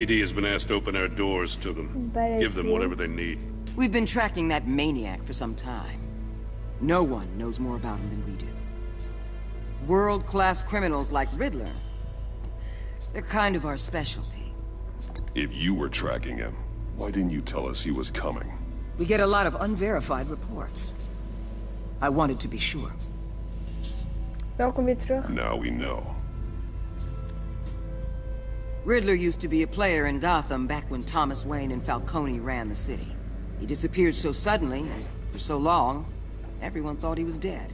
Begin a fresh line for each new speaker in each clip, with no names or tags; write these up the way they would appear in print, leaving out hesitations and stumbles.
PD has been asked to open our doors to them. Give them whatever they need.
We've been tracking that maniac for some time. No one knows more about him than we do. World-class criminals like Riddler, they're kind of our specialty.
If you were tracking him, why didn't you tell us he was coming?
We get a lot of unverified reports. I wanted to be sure.
Welkom weer terug.
Now we know.
Riddler used to be a player in Gotham back when Thomas Wayne and Falcone ran the city. He disappeared so suddenly, and for so long, everyone thought he was dead.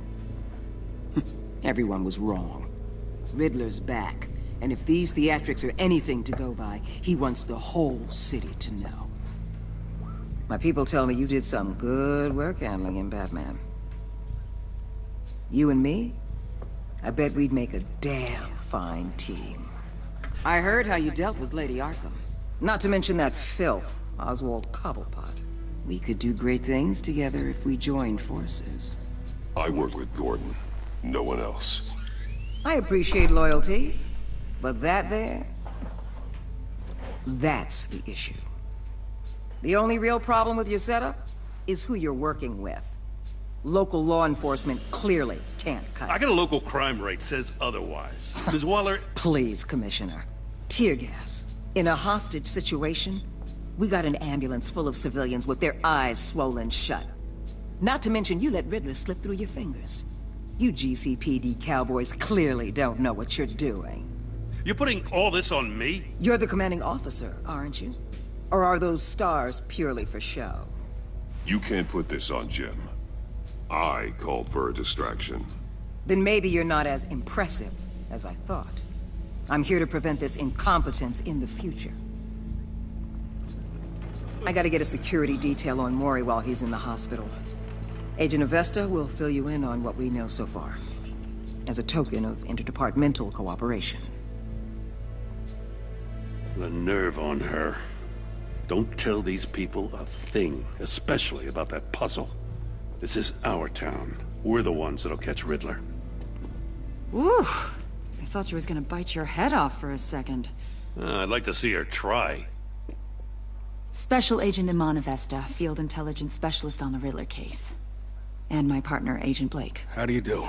Everyone was wrong. Riddler's back, and if these theatrics are anything to go by, he wants the whole city to know. My people tell me you did some good work handling him, Batman. You and me? I bet we'd make a damn fine team. I heard how you dealt with Lady Arkham. Not to mention that filth, Oswald Cobblepot. We could do great things together if we joined forces.
I work with Gordon. No one else.
I appreciate loyalty, but that's the issue. The only real problem with your setup is who you're working with. Local law enforcement clearly can't cut
I
it.
got a local crime rate says otherwise. Ms. Waller...
Please, Commissioner. Tear gas. In a hostage situation, we got an ambulance full of civilians with their eyes swollen shut. Not to mention you let Riddler slip through your fingers. You GCPD cowboys clearly don't know what you're doing.
You're putting all this on me?
You're the commanding officer, aren't you? Or are those stars purely for show?
You can't put this on Jim. I called for a distraction.
Then maybe you're not as impressive as I thought. I'm here to prevent this incompetence in the future. I gotta get a security detail on Maury while he's in the hospital. Agent Avesta will fill you in on what we know so far, as a token of interdepartmental cooperation.
The nerve on her. Don't tell these people a thing, especially about that puzzle. This is our town. We're the ones that'll catch Riddler.
Ooh, I thought you was gonna bite your head off for a second.
I'd like to see her try.
Special Agent Iman Avesta, Field Intelligence Specialist on the Riddler case. And my partner, Agent Blake.
How do you do?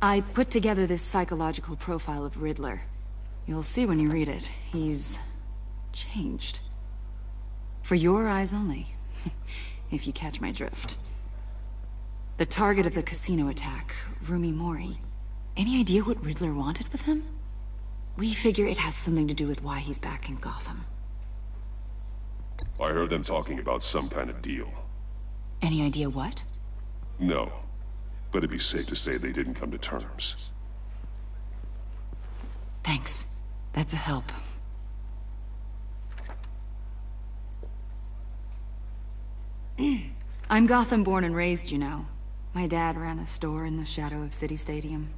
I put together this psychological profile of Riddler. You'll see when you read it. He's... changed. For your eyes only, if you catch my drift. The target of the casino attack, Rumi Mori. Any idea what Riddler wanted with him? We figure it has something to do with why he's back in Gotham.
I heard them talking about some kind of deal.
Any idea what?
No, but it'd be safe to say they didn't come to terms.
Thanks. That's a help. I'm Gotham born and raised, you know. My dad ran a store in the shadow of City Stadium.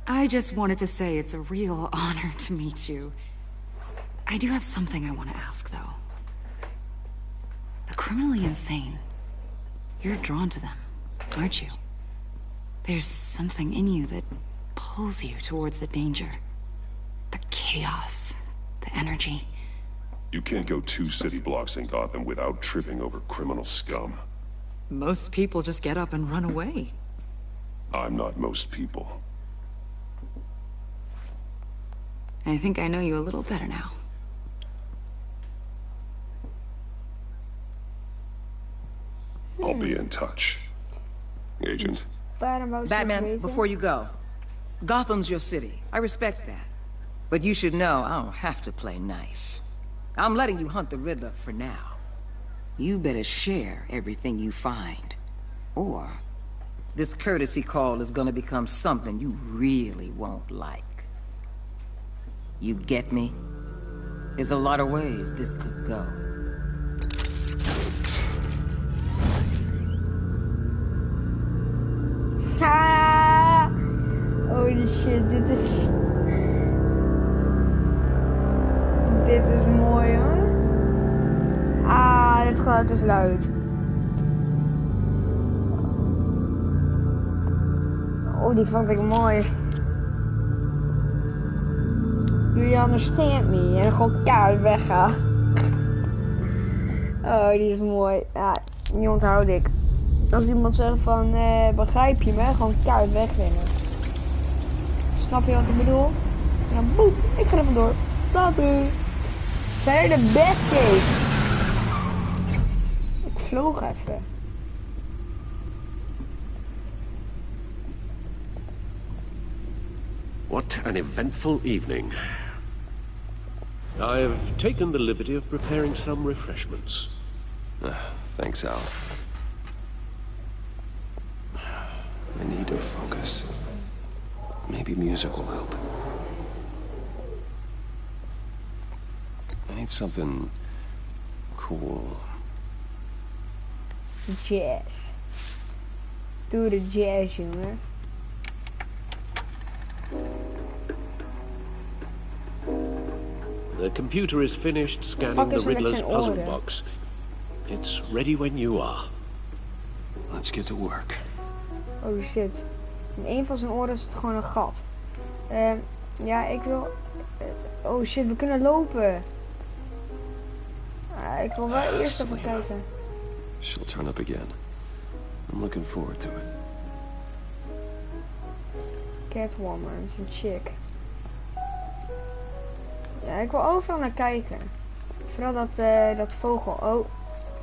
I just wanted to say it's a real honor to meet you. I do have something I want to ask, though. The criminally insane. You're drawn to them, aren't you? There's something in you that pulls you towards the danger. The chaos, the energy.
You can't go 2 city blocks in Gotham without tripping over criminal scum.
Most people just get up and run away.
I'm not most people.
I think I know you a little better now.
I'll be in touch. Agent.
Batman, before you go, Gotham's your city. I respect that. But you should know I don't have to play nice. I'm letting you hunt the Riddler for now. You better share everything you find. Or this courtesy call is gonna become something you really won't like. You get me? There's a lot of ways this could go.
Ah, holy shit, dit is mooi hoor. Ah, dit geluid is luid. Oh, die vond ik mooi. Do you understand me? En dan gewoon keihard weggaan. Oh, die is mooi. Ja, die onthoud ik. Als iemand zegt van, begrijp je me? Gewoon keihard wegrennen. Snap je wat ik bedoel? En dan boem, ik ga er vandoor. Later. Zijn er de Batcave? Ik vloog even.
What an eventful evening. I have taken the liberty of preparing some refreshments.
Thanks, Al. I need to focus. Maybe music will help. I need something cool.
Jazz. Doe de jazz, jongen.
The computer is finished scanning the Riddler's puzzle box. It's ready when you are.
Let's get to work.
Oh shit. In een van zijn oren is het gewoon een gat. Ja, ik wil... oh shit, we kunnen lopen. Ik wil wel eerst even kijken.
She'll turn up again. I'm looking forward to it.
Catwoman, dat is een chick. Ja, ik wil overal naar kijken. Vooral dat vogel. Oh,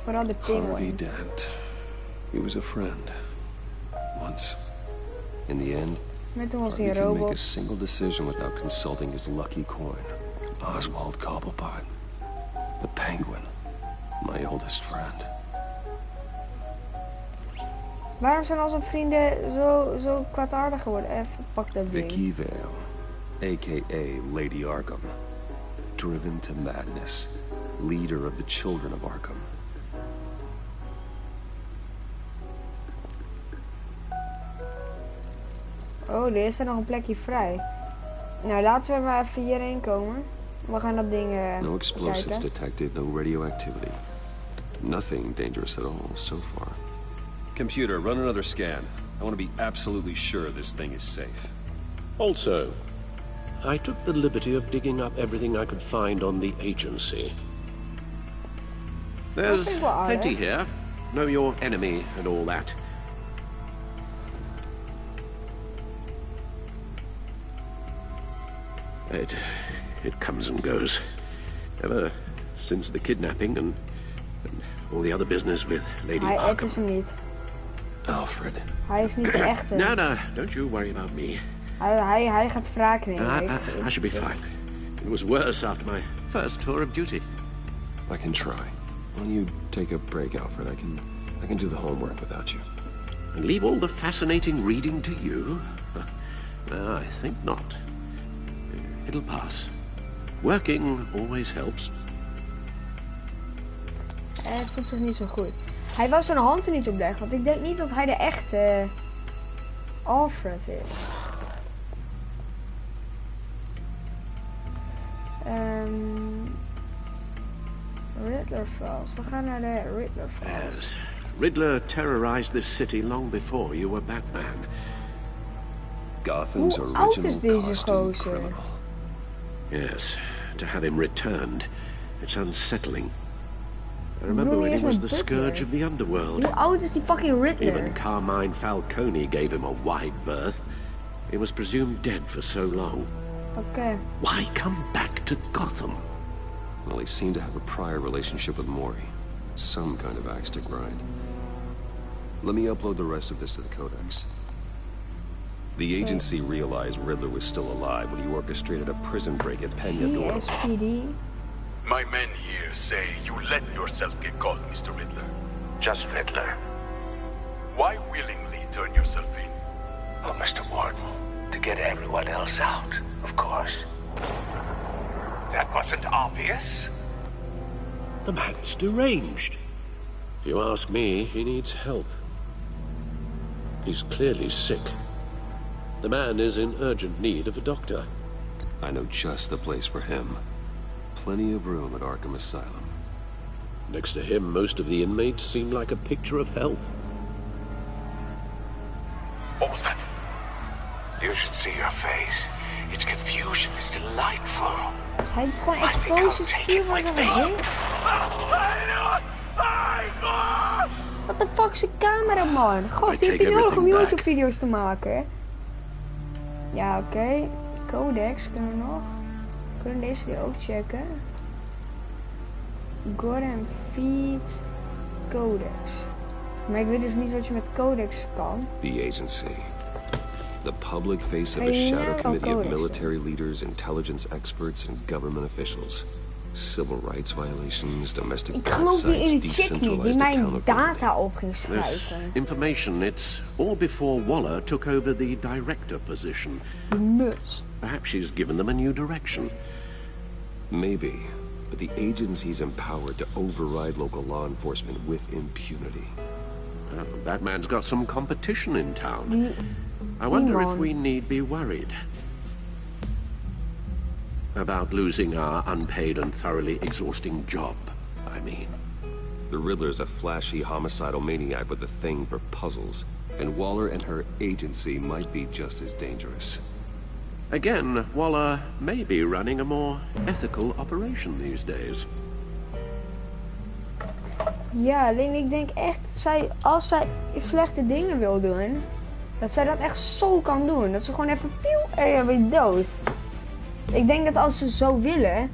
vooral de pinguïn.
Dad. He was a friend. Once. In the end,
Maar toen was
he
hij een
couldn't make a
robot.
single decision without consulting his lucky coin. Oswald Cobblepot. The Penguin. My oldest friend.
Waarom zijn al zijn vrienden zo kwaadaardig geworden? Even, pak dat ding.
Vicky Vale. A.k.a. Lady Arkham. Driven to madness. Leader of the children of Arkham.
Oh, er is er nog een plekje vrij. Nou, laten we maar even hierheen komen. We gaan dat ding
No explosives
kijken.
detected, no radioactivity. Nothing dangerous at all so far. Computer, run another scan. I want to be absolutely sure this thing is safe.
Also, I took the liberty of digging up everything I could find on the agency. There's plenty here. Know your enemy and all that. It comes and goes. Ever since the kidnapping and all the other business with Lady
Het
Arkham.
is hem niet.
Alfred.
Hij is niet de echte.
No, don't you worry about me.
Hij gaat wraak nemen.
I should be fine. It was worse after my first tour of duty.
I can try. Why don't you take a break, Alfred? I can do the homework without you.
And leave all the fascinating reading to you? I think not. It'll pass. Working always helps.
Het voelt zich niet zo goed. Hij wou zijn hand er niet op leggen, want ik denk niet dat hij de echte Alfred is. Riddler Files. We gaan naar de Riddler Files.
Yes. Riddler terrorized this city long before you were Batman.
Gotham's
Hoe oud is
original
deze
costume
gozer?
criminal.
Yes. To have him returned, it's unsettling. I remember
bedoel,
when
hij
he
is
was
een
the scourge of the underworld.
Hoe oud is die fucking Riddler?
Even Carmine Falcone gave him a wide berth. He was presumed dead for so long.
Oké.
Why come back to Gotham?
Well, he seemed to have a prior relationship with Maury. Some kind of axe to grind. Let me upload the rest of this to the Codex. The agency realized Riddler was still alive when he orchestrated a prison break at Peñador.
PSPD.
My men here say you let yourself get caught, Mr. Riddler.
Just Riddler.
Why willingly turn yourself in?
Oh, Mr. Warden, to get everyone else out, of course. That wasn't obvious.
The man's deranged. If you ask me, he needs help. He's clearly sick. The man is in urgent need of a doctor.
I know just the place for him. Plenty of room at Arkham Asylum.
Next to him, most of the inmates seem like a picture of health.
What was that?
You should see your face. Its confusion is delightful.
Dus hij doet gewoon explosies puur voor zijn gezicht. Wat de fuck is een cameraman? Gast, die heeft niet nodig om YouTube video's te maken. Ja, oké. Codex, kunnen we nog? Kunnen we deze ook checken? Gordon feed codex. Maar ik weet dus niet wat je met codex kan.
The agency. The public face of a shadow committee of military leaders, intelligence experts, and government officials. Civil rights violations, domestic
Ik geloof die
parasites,
in die chick niet, die
decentralized
mijn
accountability.
data op ging
This
schrijven.
information, it's all before Waller took over the director position.
Die muts.
Perhaps she's given them a new direction.
Maybe, but the agency's empowered to override local law enforcement with impunity.
Batman's got some competition in town. I wonder if we need be worried about losing our unpaid and thoroughly exhausting job, I mean.
The Riddler's a flashy homicidal maniac with a thing for puzzles, and Waller and her agency might be just as dangerous.
Again, Waller may be running a more ethical operation these days.
Ja, alleen ik denk echt, als zij slechte dingen wil doen, dat zij dat echt zo kan doen. Dat ze gewoon even pieuw en je bent dood. Ik denk dat als ze zo willen,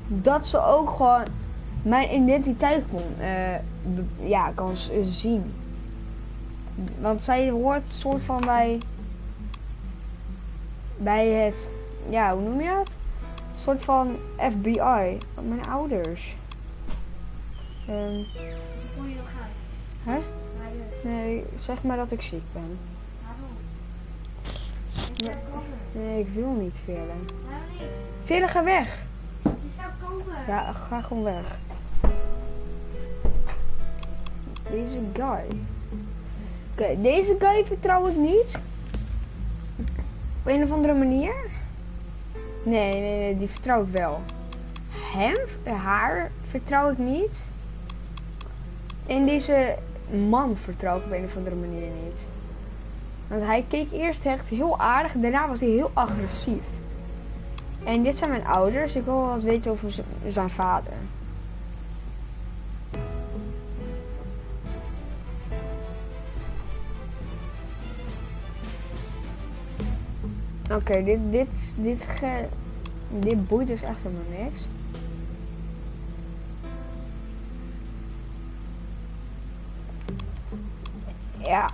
dat ze ook gewoon mijn identiteit kan zien. Want zij hoort soort van bij het, ja, hoe noem je dat? Een soort van FBI. Mijn ouders. Hè? Nee, zeg maar dat ik ziek ben. Nee, ik wil niet Veerle. Veerle, ga weg.
Je zou komen.
Ja, ga gewoon weg. Deze guy. Oké, deze guy vertrouw ik niet. Op een of andere manier. Nee, die vertrouw ik wel. Haar vertrouw ik niet. En deze man vertrouw ik op een of andere manier niet. Want hij keek eerst echt heel aardig, daarna was hij heel agressief. En dit zijn mijn ouders, ik wil wel eens weten over zijn vader. Oké, dit boeit dus echt helemaal niks. Ja,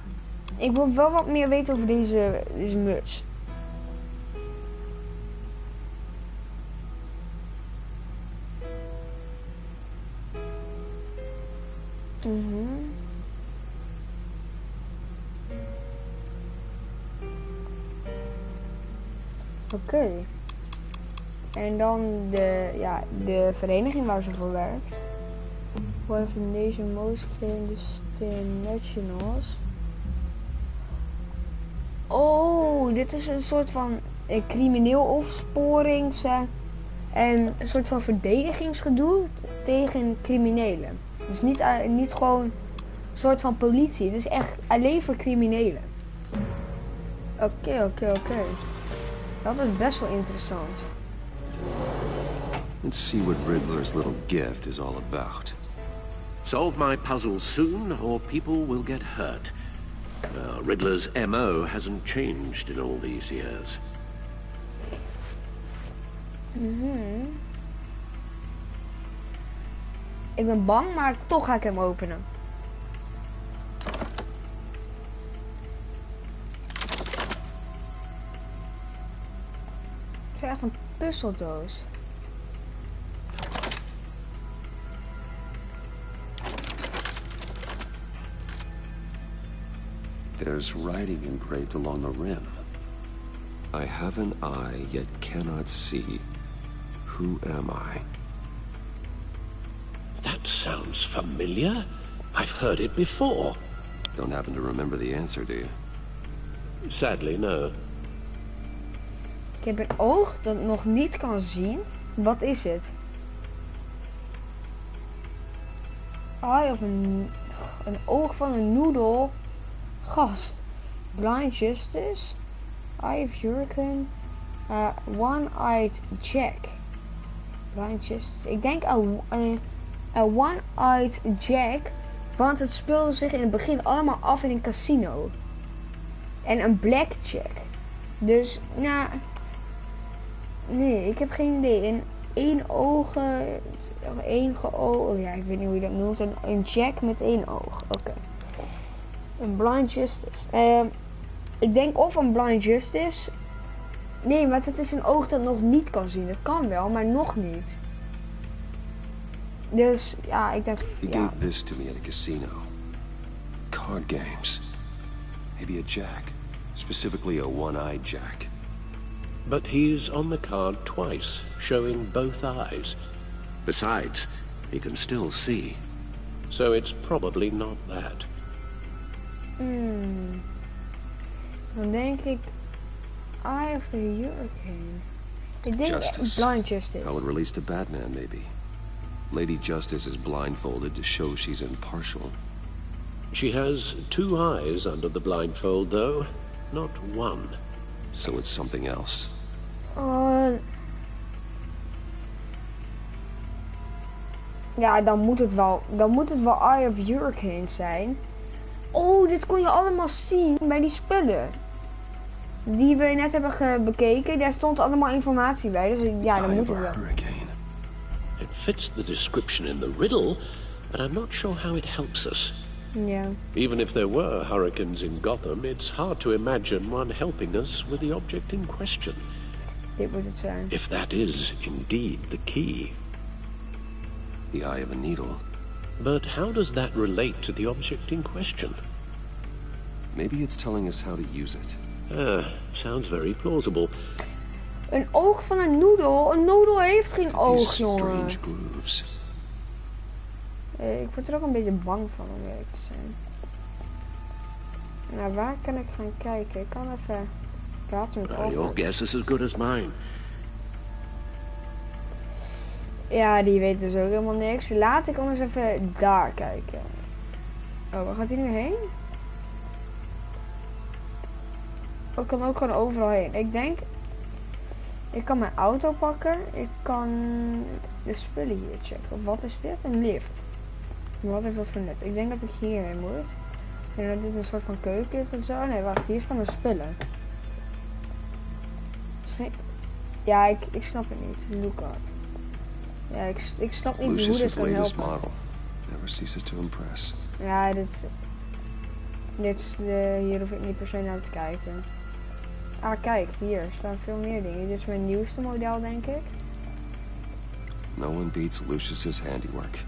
ik wil wel wat meer weten over deze muts. Oké. En dan de vereniging waar ze voor werkt. One of the nation's most nationals. Oh, dit is een soort van crimineel opsporings en een soort van verdedigingsgedoe tegen criminelen. Dus niet gewoon een soort van politie. Het is echt alleen voor criminelen. Oké. Dat is best wel interessant.
Let's see what Riddler's little gift is all about.
Solve my puzzle soon, or people will get hurt. Riddler's MO hasn't changed in all these years.
Ik ben bang, maar toch ga ik hem openen. Het is echt een puzzeldoos.
There's writing engraved along the rim. I have an eye, yet cannot see. Who am I?
That sounds familiar. I've heard it before.
Don't happen to remember the answer, do you?
Sadly, no.
Ik heb een oog dat nog niet kan zien. Wat is het? Eye of een oog van een noedel. Gast. Blind Justice. Eye of Hurricane. One-eyed Jack. Blind Justice. Ik denk One-eyed Jack. Want het speelde zich in het begin allemaal af in een casino. En een blackjack. Dus, nou... Nee, ik heb geen idee. Een oh ja, ik weet niet hoe je dat noemt. Een jack met één oog. Oké. Een blind justice. Ik denk of een blind justice. Nee, maar het is een oog dat nog niet kan zien. Het kan wel, maar nog niet. Dus ja, ik denk.
He gave this to me at a casino. Card games. Maybe a jack. Specifically a one-eyed jack.
But he's on the card twice, showing both eyes. Besides, he can still see. So it's probably not that.
Dan denk ik Eye of the Hurricane. Ik denk
Justice.
Blind Justice.
How it released to Batman, maybe. Lady Justice is blindfolded to show she's impartial.
She has two eyes under the blindfold, though, not one.
So it's something else.
Ja, dan moet het wel Eye of Hurricane zijn. Oh, dit kon je allemaal zien bij die spullen. Die we net hebben bekeken. Daar stond allemaal informatie bij. Dus ja, dan moet het wel.
It fits the description in the riddle, but I'm not sure how it helps us.
Yeah.
Even if there were hurricanes in Gotham, it's hard to imagine one helping us with the object in question.
Dit moet het zijn.
If that is indeed the key.
The eye of a needle.
But how does that relate to the object in question?
Maybe it's telling us how to use it.
Sounds very plausible.
Een oog van een noedel? Een noedel heeft geen oog, jongen.
Strange grooves.
Ik word er ook een beetje bang van, om eerlijk te zijn. Nou, waar kan ik gaan kijken? Ik kan even praten met Albert.
Your guess is as good as mine.
Ja, die weet dus ook helemaal niks. Laat ik anders even daar kijken. Oh, waar gaat hij nu heen? Ik kan ook gewoon overal heen. Ik denk... Ik kan mijn auto pakken. Ik kan de spullen hier checken. Wat is dit? Een lift. Wat heeft dat voor nut? Ik denk dat ik hierheen moet. Ik denk dat dit een soort van keuken is of zo. Nee, wacht. Hier staan mijn spullen. Misschien... Ja, ik snap het niet. Look at. Ja, ik snap niet hoe dit kan helpen.
Model. Never ceases to impress.
Ja, hier hoef ik niet per se naar te kijken. Ah, kijk, hier staan veel meer dingen. Dit is mijn nieuwste model, denk ik.
No one beats Lucius's handiwork.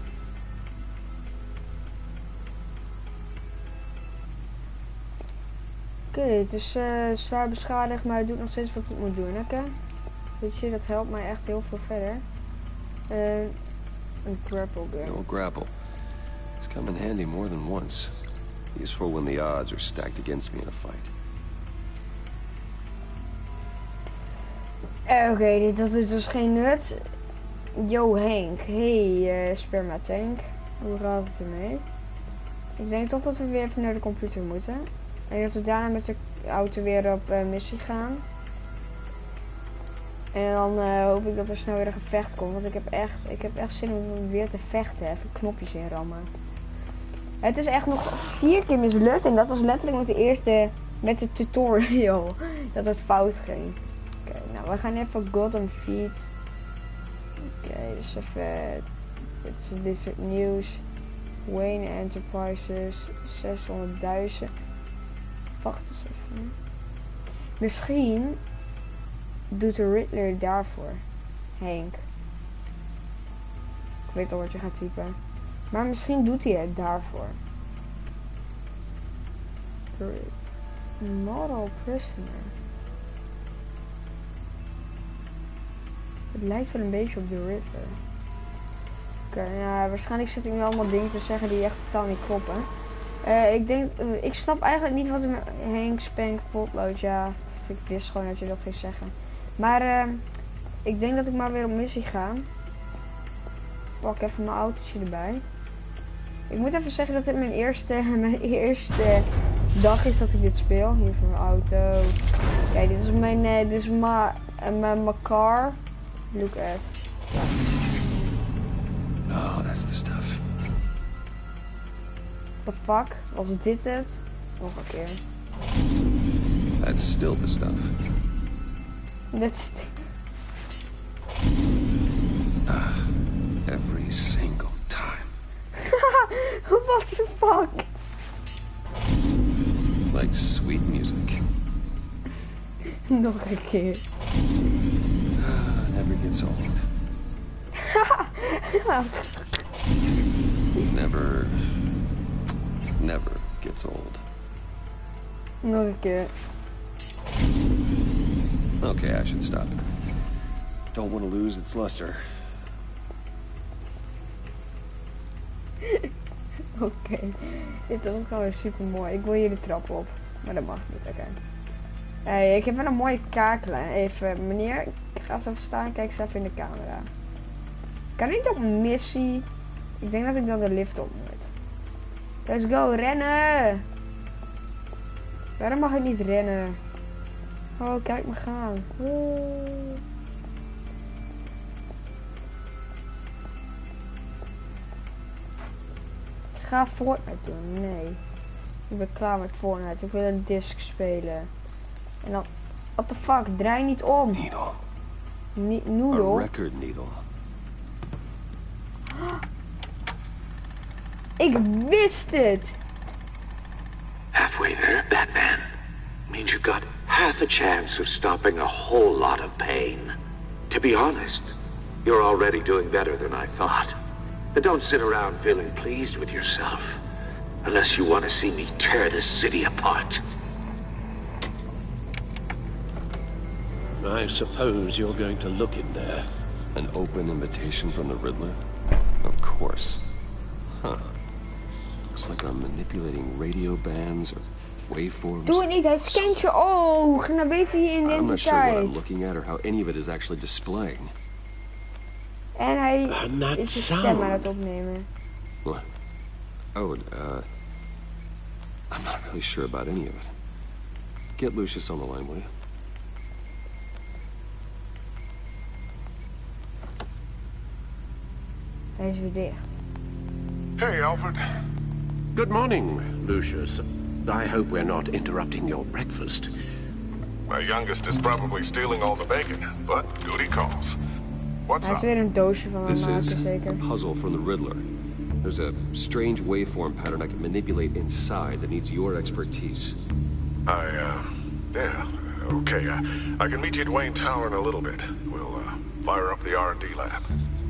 Oké, het is zwaar beschadigd, maar het doet nog steeds wat het moet doen, oké? Weet je, dat helpt mij echt heel veel verder. Een grapple gun.
No grapple. It's come in handy more than once. Useful when the odds are stacked against me in a fight.
Oké, dit is dus geen nut. Yo Henk, hey sperma tank. Hoe gaat het ermee? Ik denk toch dat we weer even naar de computer moeten. En dat we daarna met de auto weer op missie gaan. En dan hoop ik dat er snel weer een gevecht komt. Want ik heb echt zin om weer te vechten. Even knopjes inrammen. Het is echt nog 4 keer mislukt. En dat was letterlijk met de tutorial. Dat het fout ging. Oké, nou we gaan even Gotham Feed. Oké, dus even... Dit is het nieuws. Wayne Enterprises. 600.000. Wacht eens even. Misschien... doet de Riddler daarvoor. Henk. Ik weet al wat je gaat typen. Maar misschien doet hij het daarvoor. Model prisoner. Het lijkt wel een beetje op de Riddler. Oké, nou, waarschijnlijk zit ik nu allemaal dingen te zeggen die echt totaal niet kloppen. Ik snap eigenlijk niet wat er met Henk, Spank, Potlood, ja. Ik wist gewoon dat je dat ging zeggen. Maar ik denk dat ik maar weer op missie ga. Pak even mijn autootje erbij. Ik moet even zeggen dat dit mijn eerste dag is dat ik dit speel. Hier voor mijn auto. Kijk, dit is mijn En mijn car. Look at.
Oh, that's the stuff.
What the fuck? Was dit het? Nog een keer.
That's still the stuff.
That's...
Every single time.
What the fuck?
Like sweet music.
Nog een keer.
Never gets old. Never gets old.
Nog een keer.
Okay, I should stop. Don't want to lose its luster.
Oké. Dit was gewoon super mooi. Ik wil hier de trap op. Maar dat mag niet, oké. Hey, ik heb wel een mooie kaaklijn. Even, meneer, ik ga eens even staan. Kijk eens even in de camera. Kan ik niet op een missie? Ik denk dat ik dan de lift op moet. Let's go, rennen! Waarom mag ik niet rennen? Oh, kijk me gaan. Ik ga Fortnite doen, nee. Ik ben klaar met Fortnite. Ik wil een disc spelen. En dan... What the fuck? Draai niet om.
Needle.
Noodle?
A record needle.
Ik wist het!
Halfway there, Batman. Means you've got half a chance of stopping a whole lot of pain. To be honest, you're already doing better than I thought. But don't sit around feeling pleased with yourself. Unless you want to see me tear this city apart.
I suppose you're going to look in there.
An open invitation from the Riddler? Of course. Huh. Looks like I'm manipulating radio bands or waveforms.
Doe het niet, hij scant je oog. Dan weet hij je
I'm not sure
identiteit.
what I'm looking at or how any of it is actually displaying.
En hij
And that
is de stem aan het opnemen.
What? Oh, I'm not really sure about any of it. Get Lucius on the line, will you?
Hij is weer dicht.
Hey, Alfred.
Good morning, Lucius. I hope we're not interrupting your breakfast.
My youngest is probably stealing all the bacon, but duty calls. What's
Hij is
up?
weer een doosje van me
This
maken,
is
zeker.
a puzzle from the Riddler. There's a strange waveform pattern I can manipulate inside that needs your expertise.
Yeah, okay. I can meet you at Wayne Tower in a little bit. We'll, fire up the R&D lab.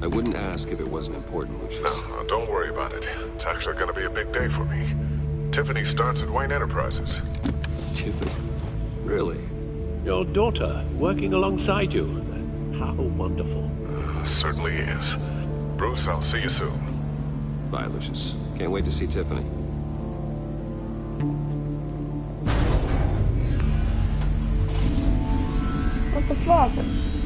I wouldn't ask if it wasn't important, Lucius.
No, don't worry about it. It's actually going to be a big day for me. Tiffany starts at Wayne Enterprises.
Tiffany? Really?
Your daughter working alongside you. How wonderful.
Certainly is. Bruce, I'll see you soon.
Bye, Lucius. Can't wait to see Tiffany.
What the fuck?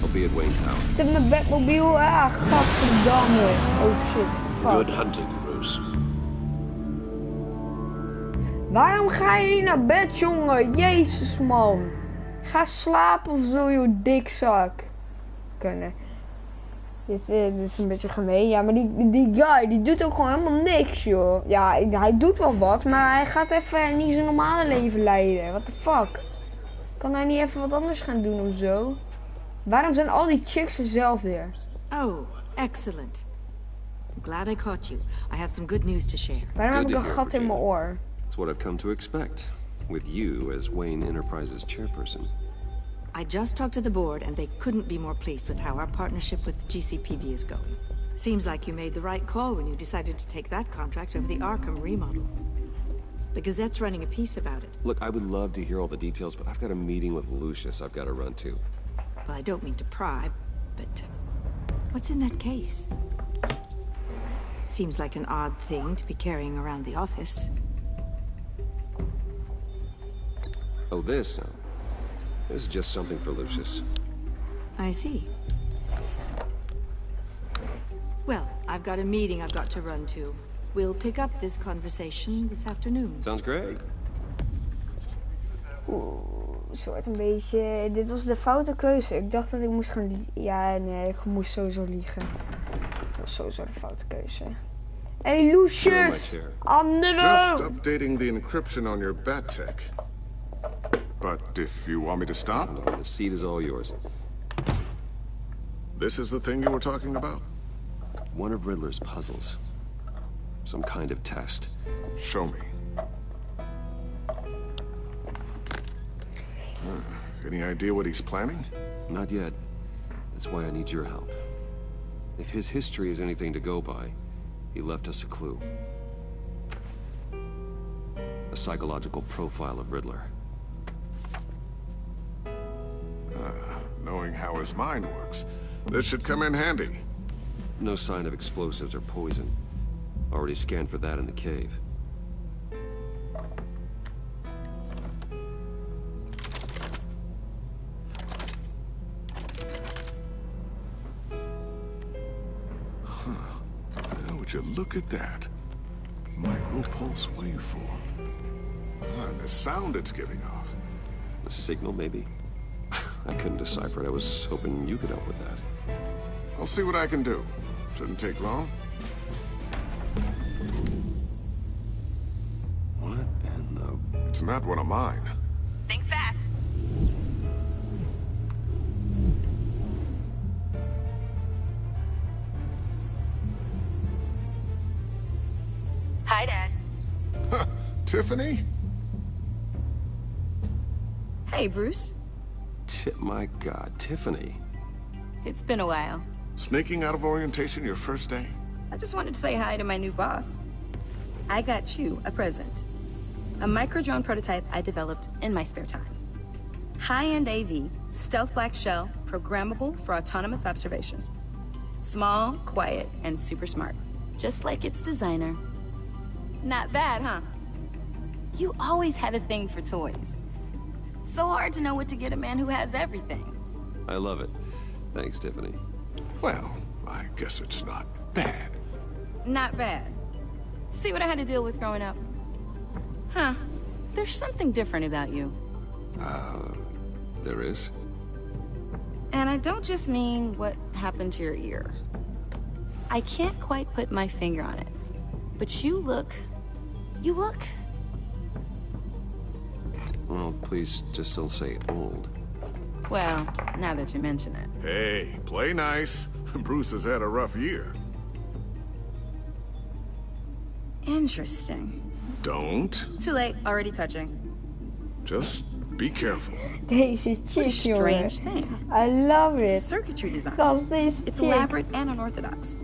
I'll be at Wayne Tower.
Ik heb mijn Batmobile. Ah, gadverdamme. Oh shit. Fuck.
Good hunting, Bruce.
Waarom ga je niet naar bed, jongen? Jezus, man. Ga slapen of zo, joh, dikzak. Kunnen. Dit is een beetje gemeen. Ja, maar die guy, die doet ook gewoon helemaal niks, joh. Ja, hij doet wel wat, maar hij gaat even niet zijn normale leven leiden. What the fuck? Kan hij niet even wat anders gaan doen of zo? Waarom zijn al die chicks hetzelfde?
Oh, excellent. I'm glad I caught you. I have some good news to share.
Waarom heb
Good
ik
to
een
hear,
gat in mijn oor?
That's what I've come to expect, with you as Wayne Enterprises chairperson.
I just talked to the board and they couldn't be more pleased with how our partnership with the GCPD is going. Seems like you made the right call when you decided to take that contract over the Arkham remodel. The Gazette's running a piece about it.
Look, I would love to hear all the details, but I've got a meeting with Lucius I've got to run to.
Well, I don't mean to pry, but what's in that case? Seems like an odd thing to be carrying around the office.
Oh, this? No. This is just something for Lucius.
I see. Well, I've got a meeting I've got to run to. We'll pick up this conversation this afternoon.
Sounds great.
soort een beetje... Dit was de foute keuze. Ik dacht dat ik moest gaan... Ja, nee, ik moest sowieso liegen. Dat was sowieso de foute keuze. Hey, Lucius!
Just updating the encryption on your bat tech. But if you want me to stop...
No, the seat is all yours.
This is the thing you were talking about?
One of Riddler's puzzles. Some kind of test.
Show me. Any idea what he's planning?
Not yet. That's why I need your help. If his history is anything to go by, he left us a clue. A psychological profile of Riddler.
Knowing how his mind works, this should come in handy.
No sign of explosives or poison. Already scanned for that in the cave.
Would you look at that? Micro-pulse waveform. And the sound it's giving off.
A signal, maybe? I couldn't decipher it. I was hoping you could help with that.
I'll see what I can do. Shouldn't take long.
What in the...
It's not one of mine.
Think fast. Hi, Dad.
Tiffany?
Hey, Bruce.
My God, Tiffany.
It's been a while.
Sneaking out of orientation your first day?
I just wanted to say hi to my new boss. I got you a present. A micro-drone prototype I developed in my spare time. High-end AV, stealth black shell, programmable for autonomous observation. Small, quiet, and super smart. Just like its designer. Not bad, huh? You always had a thing for toys. So hard to know what to get a man who has everything.
I love it. Thanks, Tiffany.
Well, I guess it's not bad.
Not bad. See what I had to deal with growing up? Huh. There's something different about you.
There is?
And I don't just mean what happened to your ear. I can't quite put my finger on it. But you look...
Well, please just don't say old.
Well, now that you mention it.
Hey, play nice. Bruce has had a rough year.
Interesting.
Don't.
Too late, already touching.
Just be careful.
Deze chick, jongen.
Strange thing.
I love it.
Circuitry design.
Gast, deze
It's
chick.
elaborate and unorthodox.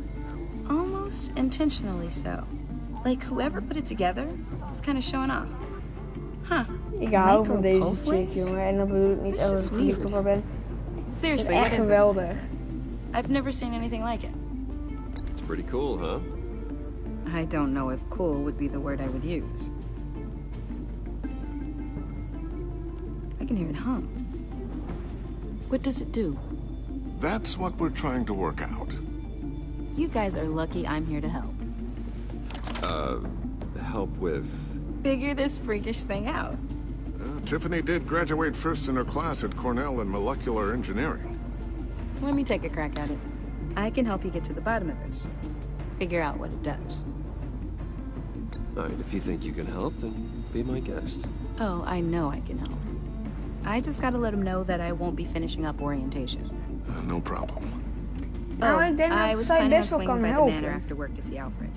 Almost intentionally so. Like whoever put it together was kind of showing off. Huh.
Ik hou van deze
Micro-pulse
chick,
waves?
jongen. En dan bedoel ik niet
This
dat
is
ik verliefd
weird.
op haar ben.
Seriously,
Het
what
is
is
echt
this?
geweldig.
I've never seen anything like it.
It's pretty cool, huh?
I don't know if cool would be the word I would use. I can hear it hum. What does it do?
That's what we're trying to work out.
You guys are lucky I'm here to help.
Help with...
Figure this freakish thing out.
Tiffany did graduate first in her class at Cornell in molecular engineering.
Let me take a crack at it. I can help you get to the bottom of this. Figure out what it does.
All right, if you think you can help, then be my guest.
Oh, I know I can help. I just gotta let him know that I won't be finishing up orientation.
No problem.
Nou, ik denk
I
dat
was
zij
planning on
best wel
swinging
kan
by the manor
helpen.
after work to see Alfred.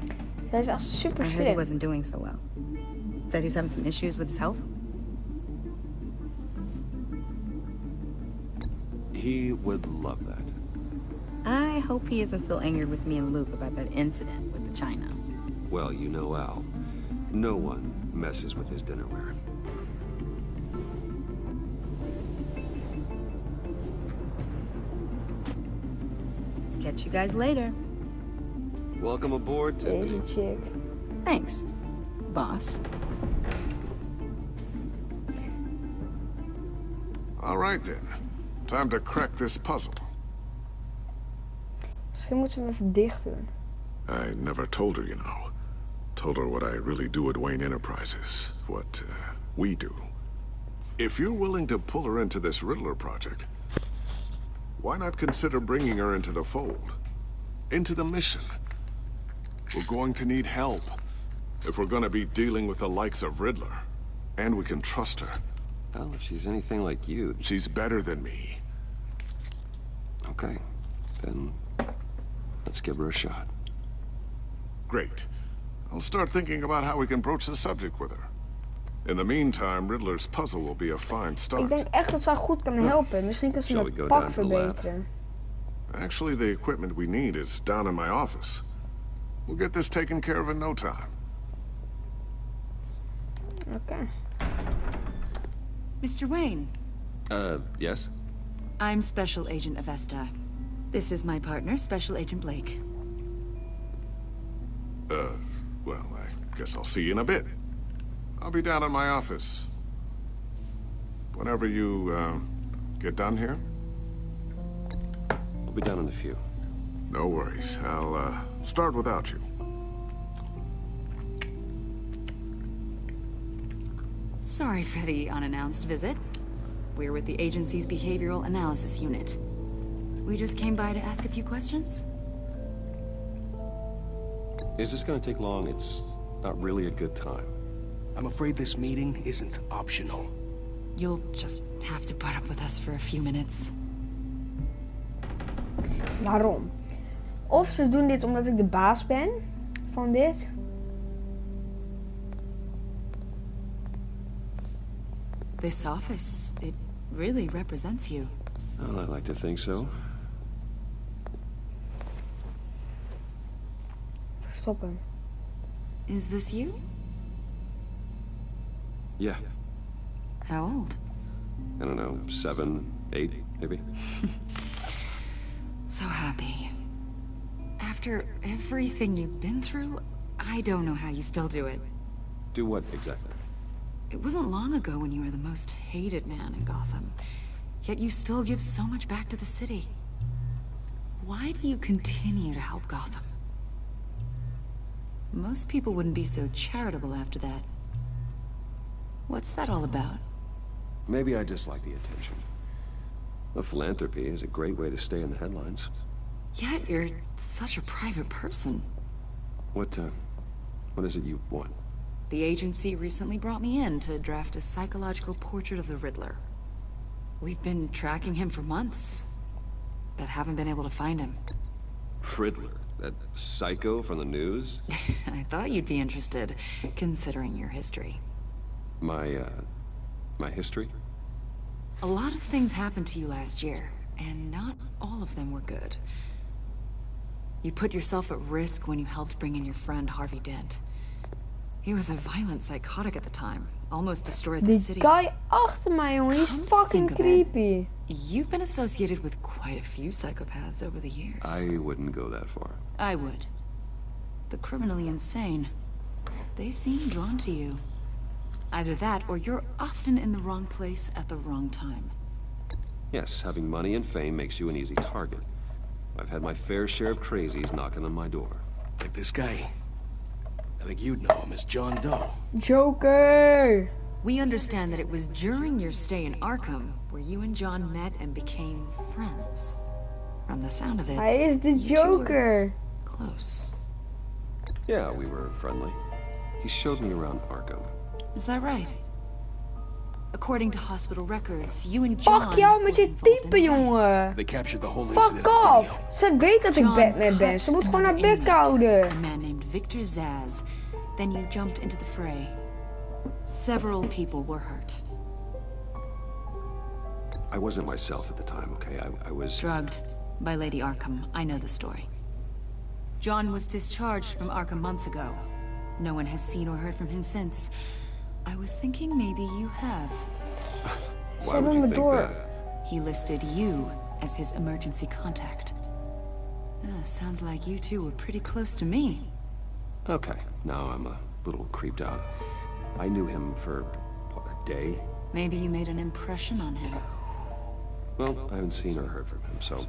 Zij is echt super
I heard he
slim.
wasn't doing so well. That he was having some issues with his health.
He would love that.
I hope he isn't still angered with me and Luke about that incident with the china.
Well, you know Al. No one messes with his dinnerware.
Catch you guys later.
Welcome aboard, Tiffany.
Deze chick.
Thanks, boss.
All right then. Time to crack this puzzle.
Misschien moeten we hem even dicht doen.
I never told her, you know. Told her what I really do at Wayne Enterprises. What we do. If you're willing to pull her into this Riddler project, why not consider bringing her into the fold? Into the mission? We're going to need help if we're going to be dealing with the likes of Riddler. And we can trust her.
Well, if she's anything like you...
She's better than me.
Okay, then let's give her a shot.
Great. I'll start thinking about how we can broach the subject with her. In the meantime, Riddler's puzzle will be a fine start.
Ik denk echt dat ze haar goed kan helpen. Misschien kan ze mijn pak verbeteren.
Actually, the equipment we need is down in my office. We'll get this taken care of in no time.
Okay.
Mr. Wayne.
Yes?
I'm Special Agent Avesta. This is my partner, Special Agent Blake.
Well, I guess I'll see you in a bit. I'll be down in my office. Whenever you, get done here?
I'll be down in a few.
No worries. I'll, start without you.
Sorry for the unannounced visit. We're with the agency's behavioral analysis unit. We just came by to ask a few questions.
Is this gonna take long? It's not really a good time.
I'm afraid this meeting isn't optional.
You'll just have to put up with us for a few minutes.
Waarom? Of ze doen dit omdat ik de baas ben van dit.
This office, it really represents you.
Well, I'd like to think so.
Stoppen.
Is this you?
Yeah.
How old?
I don't know, 7, 8, maybe?
So happy. After everything you've been through, I don't know how you still do it.
Do what exactly?
It wasn't long ago when you were the most hated man in Gotham. Yet you still give so much back to the city. Why do you continue to help Gotham? Most people wouldn't be so charitable after that. What's that all about?
Maybe I just like the attention. The philanthropy is a great way to stay in the headlines.
Yet you're such a private person.
What is it you want?
The agency recently brought me in to draft a psychological portrait of the Riddler. We've been tracking him for months, but haven't been able to find him.
Riddler? That psycho from the news?
I thought you'd be interested, considering your history.
My history?
A lot of things happened to you last year, and not all of them were good. You put yourself at risk when you helped bring in your friend Harvey Dent. He was a violent psychotic at the time, almost destroyed the city.
Die guy achter mij, jongen, he's fucking creepy.
You've been associated with quite a few psychopaths over the years.
I wouldn't go that far.
I would. The criminally insane. They seem drawn to you. Either that, or you're often in the wrong place at the wrong time.
Yes, having money and fame makes you an easy target. I've had my fair share of crazies knocking on my door.
Like this guy. I think you'd know him as John Doe.
Joker!
We understand that it was during your stay in Arkham where you and John met and became friends. From the sound of it,
Hij is de
you two
Joker.
were close.
Yeah, we were friendly. He showed me around Arkham.
Is that right? According to hospital records, you and John
Fuck jou met je
were involved
type,
in
jongen.
They captured the whole incident
Fuck
on
off.
video.
Ze weet dat ik
John
Batman ben.
cut
Ze moet gewoon haar
another
bek
inmate,
houden.
a man named Victor Zaz. Then you jumped into the fray. Several people were hurt.
I wasn't myself at the time, okay? I was...
Drugged by Lady Arkham. I know the story. John was discharged from Arkham months ago. No one has seen or heard from him since. I was thinking maybe you have.
Why would you think that?
He listed you as his emergency contact. Sounds like you two were pretty close to me.
Okay, now I'm a little creeped out. I knew him for, what, a day?
Maybe you made an impression on him.
Well, I haven't seen or heard from him, so...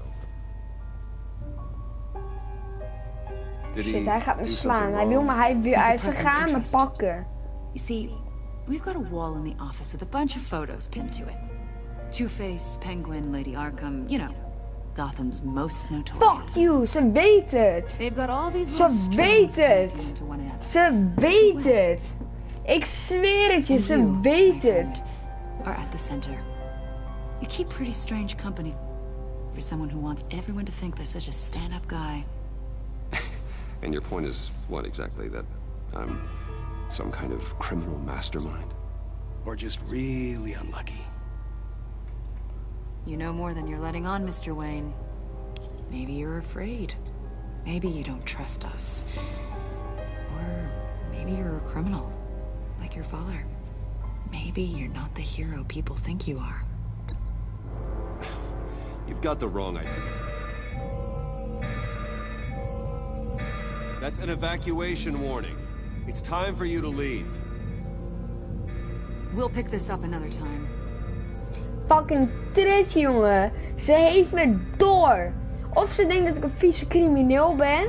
Shit, hij gaat me slaan. Hij wil me, hij is gegaan me pakken.
You see, We've got a wall in the office with a bunch of photos pinned to it. Two-Face, Penguin, Lady Arkham, you know, Gotham's most notorious.
Fuck you, ze weet het.
They've got all these little
Ze
strings
weet het.
connecting to one another.
Ze weet het. Ik zweer het je, ze weet het.
Are at the center. You keep pretty strange company for someone who wants everyone to think they're such a stand-up guy.
And your point is what exactly? That I'm some kind of criminal mastermind?
Or just really unlucky?
You know more than you're letting on, Mr. Wayne. Maybe you're afraid. Maybe you don't trust us. Or maybe you're a criminal, like your father. Maybe you're not the hero people think you are.
You've got the wrong idea. That's an evacuation warning. It's time for you to leave.
We'll pick this up another time.
Fucking trit, jongen. Ze heeft me door. Of ze denkt dat ik een vieze crimineel ben.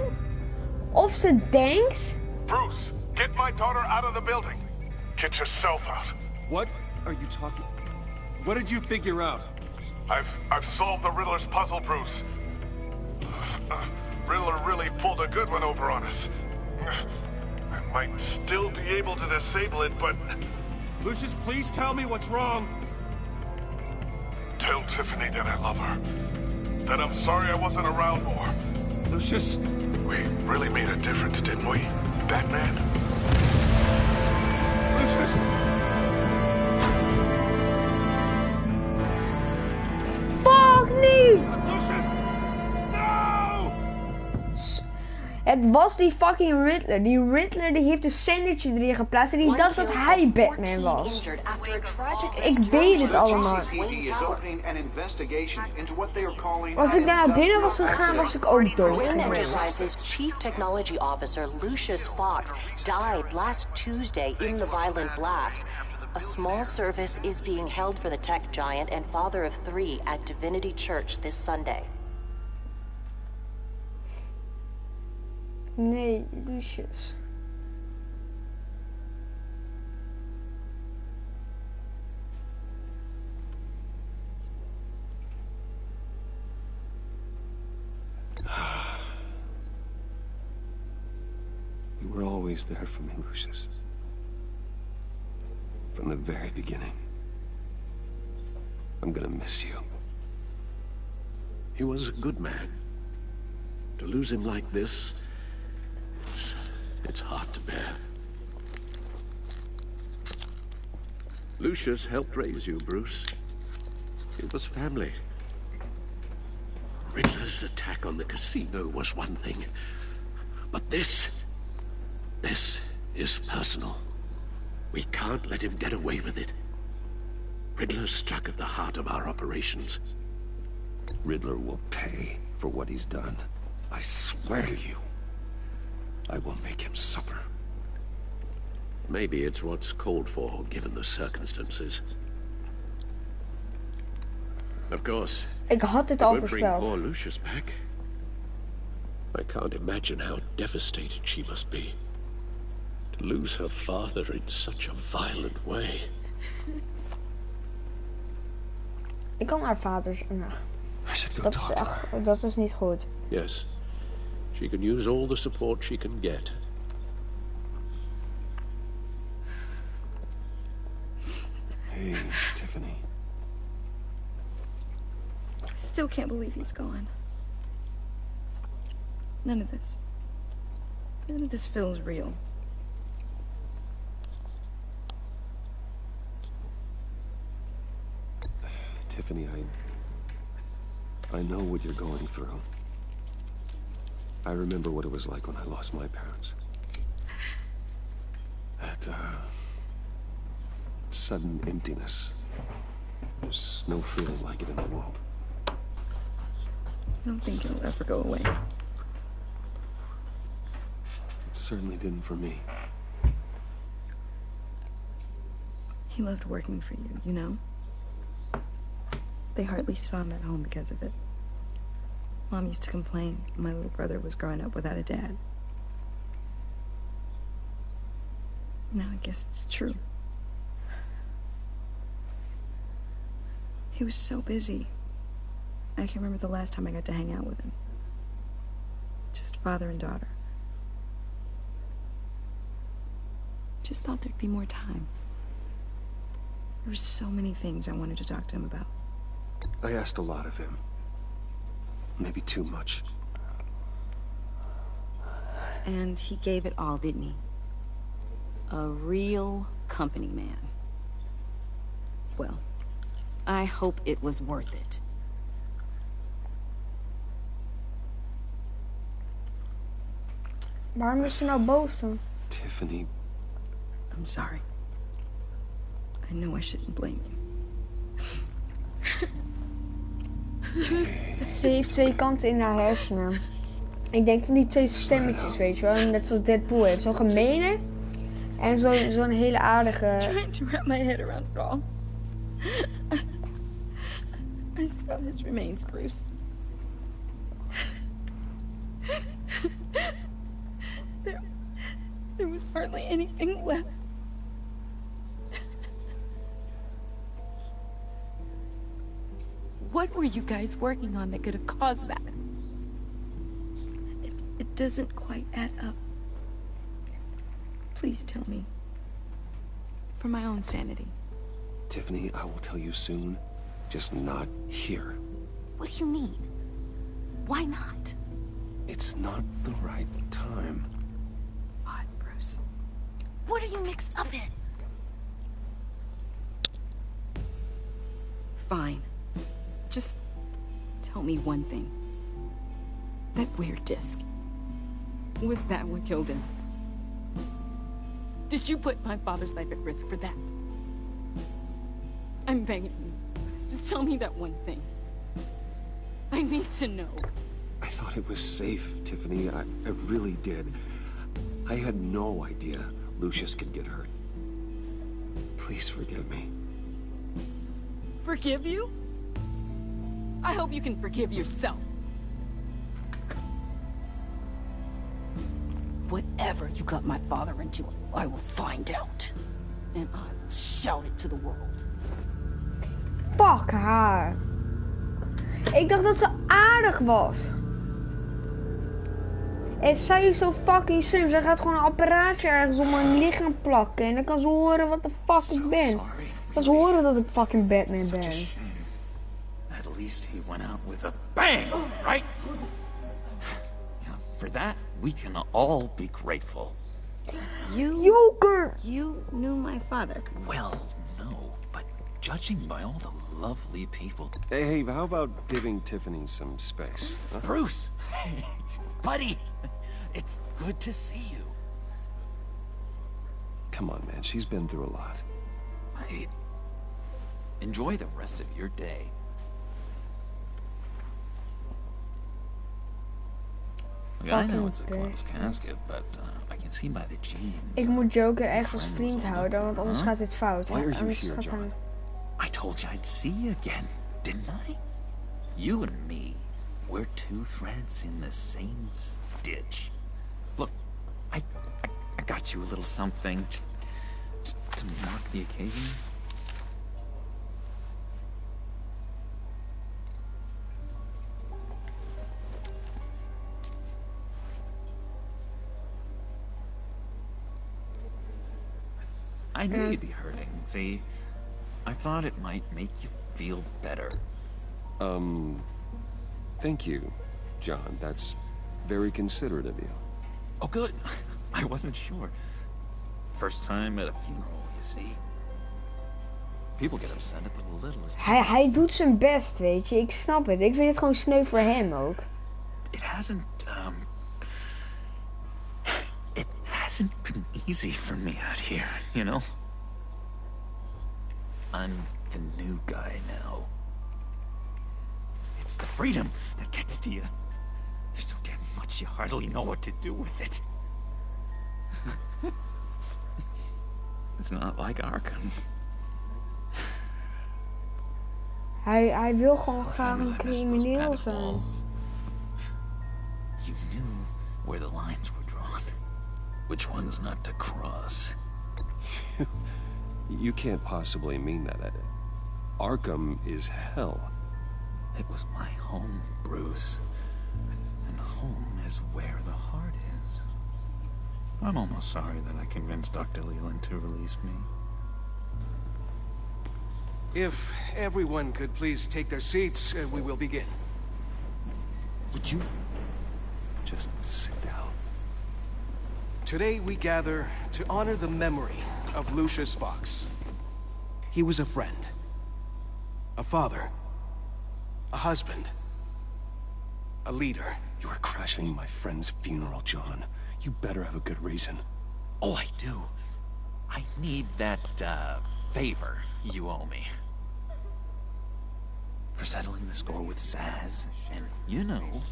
Of ze denkt...
Bruce, get my daughter out of the building. Get yourself out.
What are you talking... What did you figure out?
I've solved the Riddler's puzzle, Bruce. Riddler really pulled a good one over on us. I might still be able to disable it, but...
Lucius, please tell me what's wrong.
Tell Tiffany that I love her. That I'm sorry I wasn't around more.
Lucius...
We really made a difference, didn't we, Batman?
Lucius!
Fuck niet!
Lucius! No!
Het was die fucking Riddler. Die Riddler die heeft een zendertje erin geplaatst en die dacht dat hij Batman was. Ik weet het allemaal. Als ik daar naar binnen was gegaan, was ik ook dood
Wayne
geweest.
Enterprises Chief Technology Officer Lucius Fox died last Tuesday in the violent blast. A small service is being held for the tech giant and father of 3 at Divinity Church this Sunday.
Nee, Lucius.
You were always there for me, Lucius. From the very beginning. I'm gonna miss you.
He was a good man. To lose him like this, it's hard to bear. Lucius helped raise you, Bruce. It was family. Riddler's attack on the casino was one thing. But this is personal. We can't let him get away with it. Riddler struck at the heart of our operations.
Riddler will pay for what he's done. I swear to you, I will make him suffer.
Maybe it's what's called for, given the circumstances. Of course,
Ik had dit
it
al
won't bring poor
voorspeld.
Lucius back. I can't imagine how devastated she must be. To lose her father in such a violent way.
Ik kan haar vader... Nou, dat is niet goed.
Yes, she can use all the support she can get.
Hey, Tiffany.
I still can't believe he's gone. None of this feels real.
Tiffany, I know what you're going through. I remember what it was like when I lost my parents. That, sudden emptiness. There's no feeling like it in the world.
I don't think it'll ever go away.
It certainly didn't for me.
He loved working for you, you know? They hardly saw him at home because of it. Mom used to complain my little brother was growing up without a dad. Now I guess it's true. He was so busy. I can't remember the last time I got to hang out with him. Just father and daughter. Just thought there'd be more time. There were so many things I wanted to talk to him about.
I asked a lot of him. Maybe too much.
And he gave it all, didn't he? A real company man. Well, I hope it was worth it.
Waarom is ze nou boos dan?
Tiffany.
I'm sorry. I know I shouldn't blame you.
Ze heeft twee kanten in haar hersenen. Ik denk van die twee stemmetjes, weet je wel. Net zoals Deadpool heeft. Zo'n gemene en zo'n hele aardige...
Trying to wrap my head around it all. I saw his remains, Bruce. There was hardly anything left. What were you guys working on that could have caused that? It doesn't quite add up. Please tell me. For my own sanity.
Tiffany, I will tell you soon. Just not here.
What do you mean? Why not?
It's not the right time.
What, Bruce? What are you mixed up in? Fine. Just tell me one thing. That weird disc. Was that what killed him? Did you put my father's life at risk for that? I'm begging you. Just tell me that one thing. I need to know.
I thought it was safe, Tiffany. I really did. I had no idea Lucius could get hurt. Please forgive me.
Forgive you? I hope you can forgive yourself. Whatever you got my father into, I will find out. And I will shout it to the world.
Fuck haar. Ik dacht dat ze aardig was. En zij is zo fucking slim. Zij gaat gewoon een apparaatje ergens om mijn lichaam plakken. En dan kan ze horen wat de fuck ik ben. Kan ze horen dat ik fucking Batman ben.
At least he went out with a bang, right? For that, we can all be grateful.
Joker!
You knew my father.
Well, no, but judging by all the lovely people...
Hey, how about giving Tiffany some space? Huh?
Bruce! Buddy! It's good to see you.
Come on, man. She's been through a lot.
Hey, enjoy the rest of your day. I know it's a close casket, but I can see by the jeans.
Ik moet Joker echt als vriend houden, want anders gaat dit fout.
Why are you here, John?
I told you I'd see you again, didn't I? You and me, we're two threads in the same stitch. Look, I got you a little something, just to mark the occasion. I knew you'd be hurting, see? I thought it might make you feel better.
Thank you, John. That's very considerate of you.
Oh, good. I wasn't sure. First time at a funeral, you see? People get upset at the littlest...
Hij doet zijn best, weet je. Ik snap het. Ik vind het gewoon sneu voor hem ook.
It hasn't been easy for me out here, you know? I'm the new guy now. It's the freedom that gets to you. There's so damn much you hardly know what to do with it. It's not like Arkham.
Hij wil gewoon graag een crimineel zijn.
You knew where the lines were drawn. Which ones not to cross.
You can't possibly mean that, Arkham is hell.
It was my home, Bruce. And home is where the heart is. I'm almost sorry that I convinced Dr. Leland to release me.
If everyone could please take their seats, we will begin.
Would you just sit down?
Today we gather to honor the memory of Lucius Fox. He was a friend, a father, a husband, a leader.
You are crashing my friend's funeral, John. You better have a good reason.
Oh, I do. I need that, favor you owe me. For settling the score with Zaz, and, you know,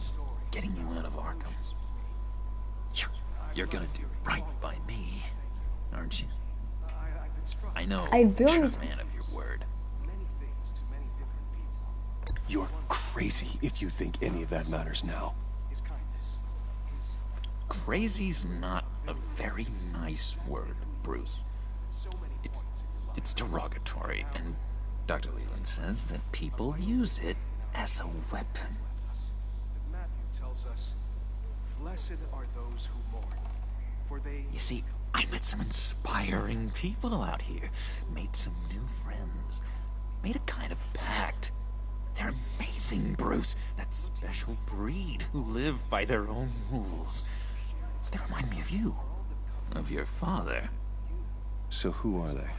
getting you out of Arkham. You're gonna do right by me, aren't you? I know you're a man of your word.
You're crazy if you think any of that matters now.
Crazy's not a very nice word, Bruce. It's derogatory, and Dr. Leland says that people use it as a weapon.
Matthew tells us, "Blessed are those who mourn, for they..."
You see, I met some inspiring people out here, made some new friends, made a kind of pact. They're amazing, Bruce. That special breed who live by their own rules. They remind me of you, of your father.
So who are they?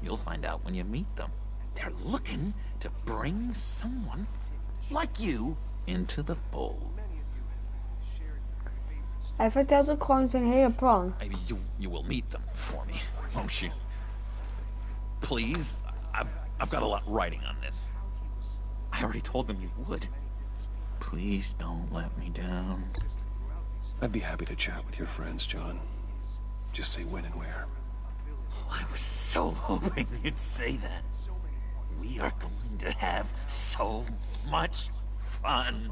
You'll find out when you meet them. They're looking to bring someone like you into the fold.
Hij vertelt ook gewoon zijn hele plan.
Maybe you will meet them for me, won't you? Please, I've got a lot writing on this. I already told them you would. Please don't let me down.
I'd be happy to chat with your friends, John. Just say when and where.
I was so hoping you'd say that. We are going to have so much fun.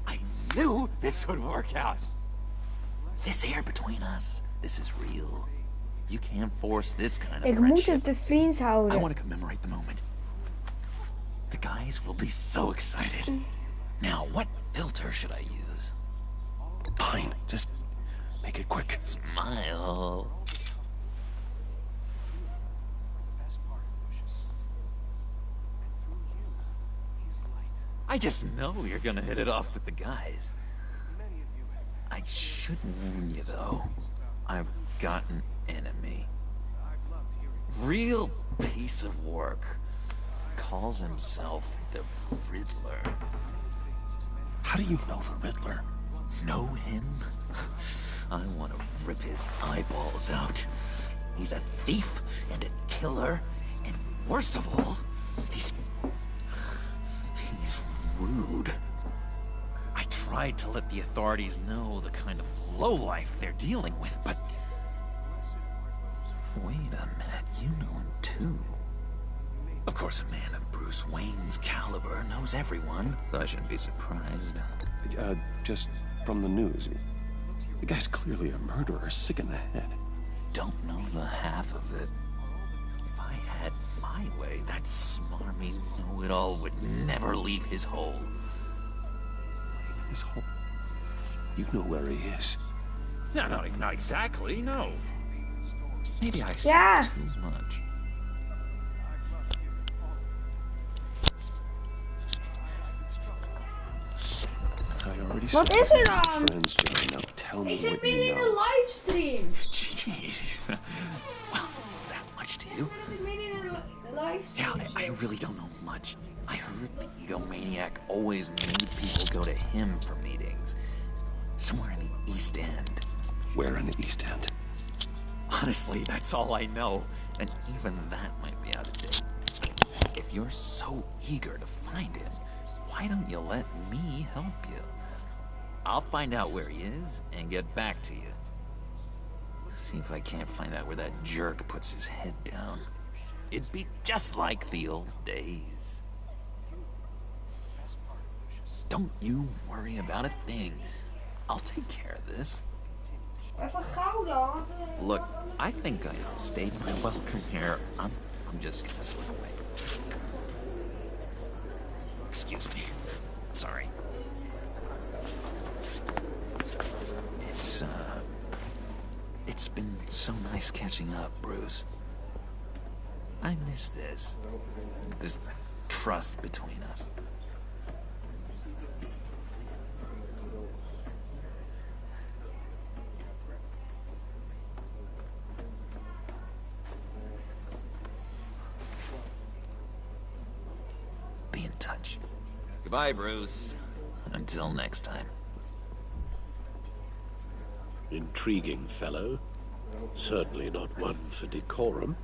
I knew this would work out. This air between us, this is real. You can't force this kind of
Ik moet
friendship.
het te vriends houden.
I want to commemorate the moment. The guys will be so excited. Now, what filter should I use?
Fine, just make it quick.
Smile. I just know you're gonna hit it off with the guys. I should warn you, though. I've got an enemy. Real piece of work. Calls himself the Riddler.
How do you know the Riddler?
Know him? I want to rip his eyeballs out. He's a thief and a killer, and worst of all, he's rude. I tried to let the authorities know the kind of lowlife they're dealing with, but... Wait a minute, you know him too. Of course, a man of Bruce Wayne's caliber knows everyone, so I shouldn't be surprised.
Just from the news. The guy's clearly a murderer, sick in the head.
Don't know the half of it. If I had my way, that smarmy know-it-all would never leave his hole.
His hole? You know where he is.
No, not exactly, no. Maybe I said too much.
Wat is er dan?
Friends, John. Now tell me
Ik zit
what
midden
you
in
know.
een livestream.
Jeez. Well, is that much to you?
Ik zit midden in een livestream.
Yeah, I really don't know much. I heard the egomaniac always made people go to him for meetings. Somewhere in the East End.
Where in the East End?
Honestly, that's all I know. And even that might be out of date. If you're so eager to find him, why don't you let me help you? I'll find out where he is and get back to you. See if I can't find out where that jerk puts his head down. It'd be just like the old days. Don't you worry about a thing. I'll take care of this.
Even gauw dan.
Look, I think I outstayed my welcome here. I'm I'm just gonna slip away. Excuse me. Sorry. It's been so nice catching up, Bruce. I miss this trust between us. Be in touch. Goodbye, Bruce. Until next time.
Intriguing fellow. Certainly not one for decorum.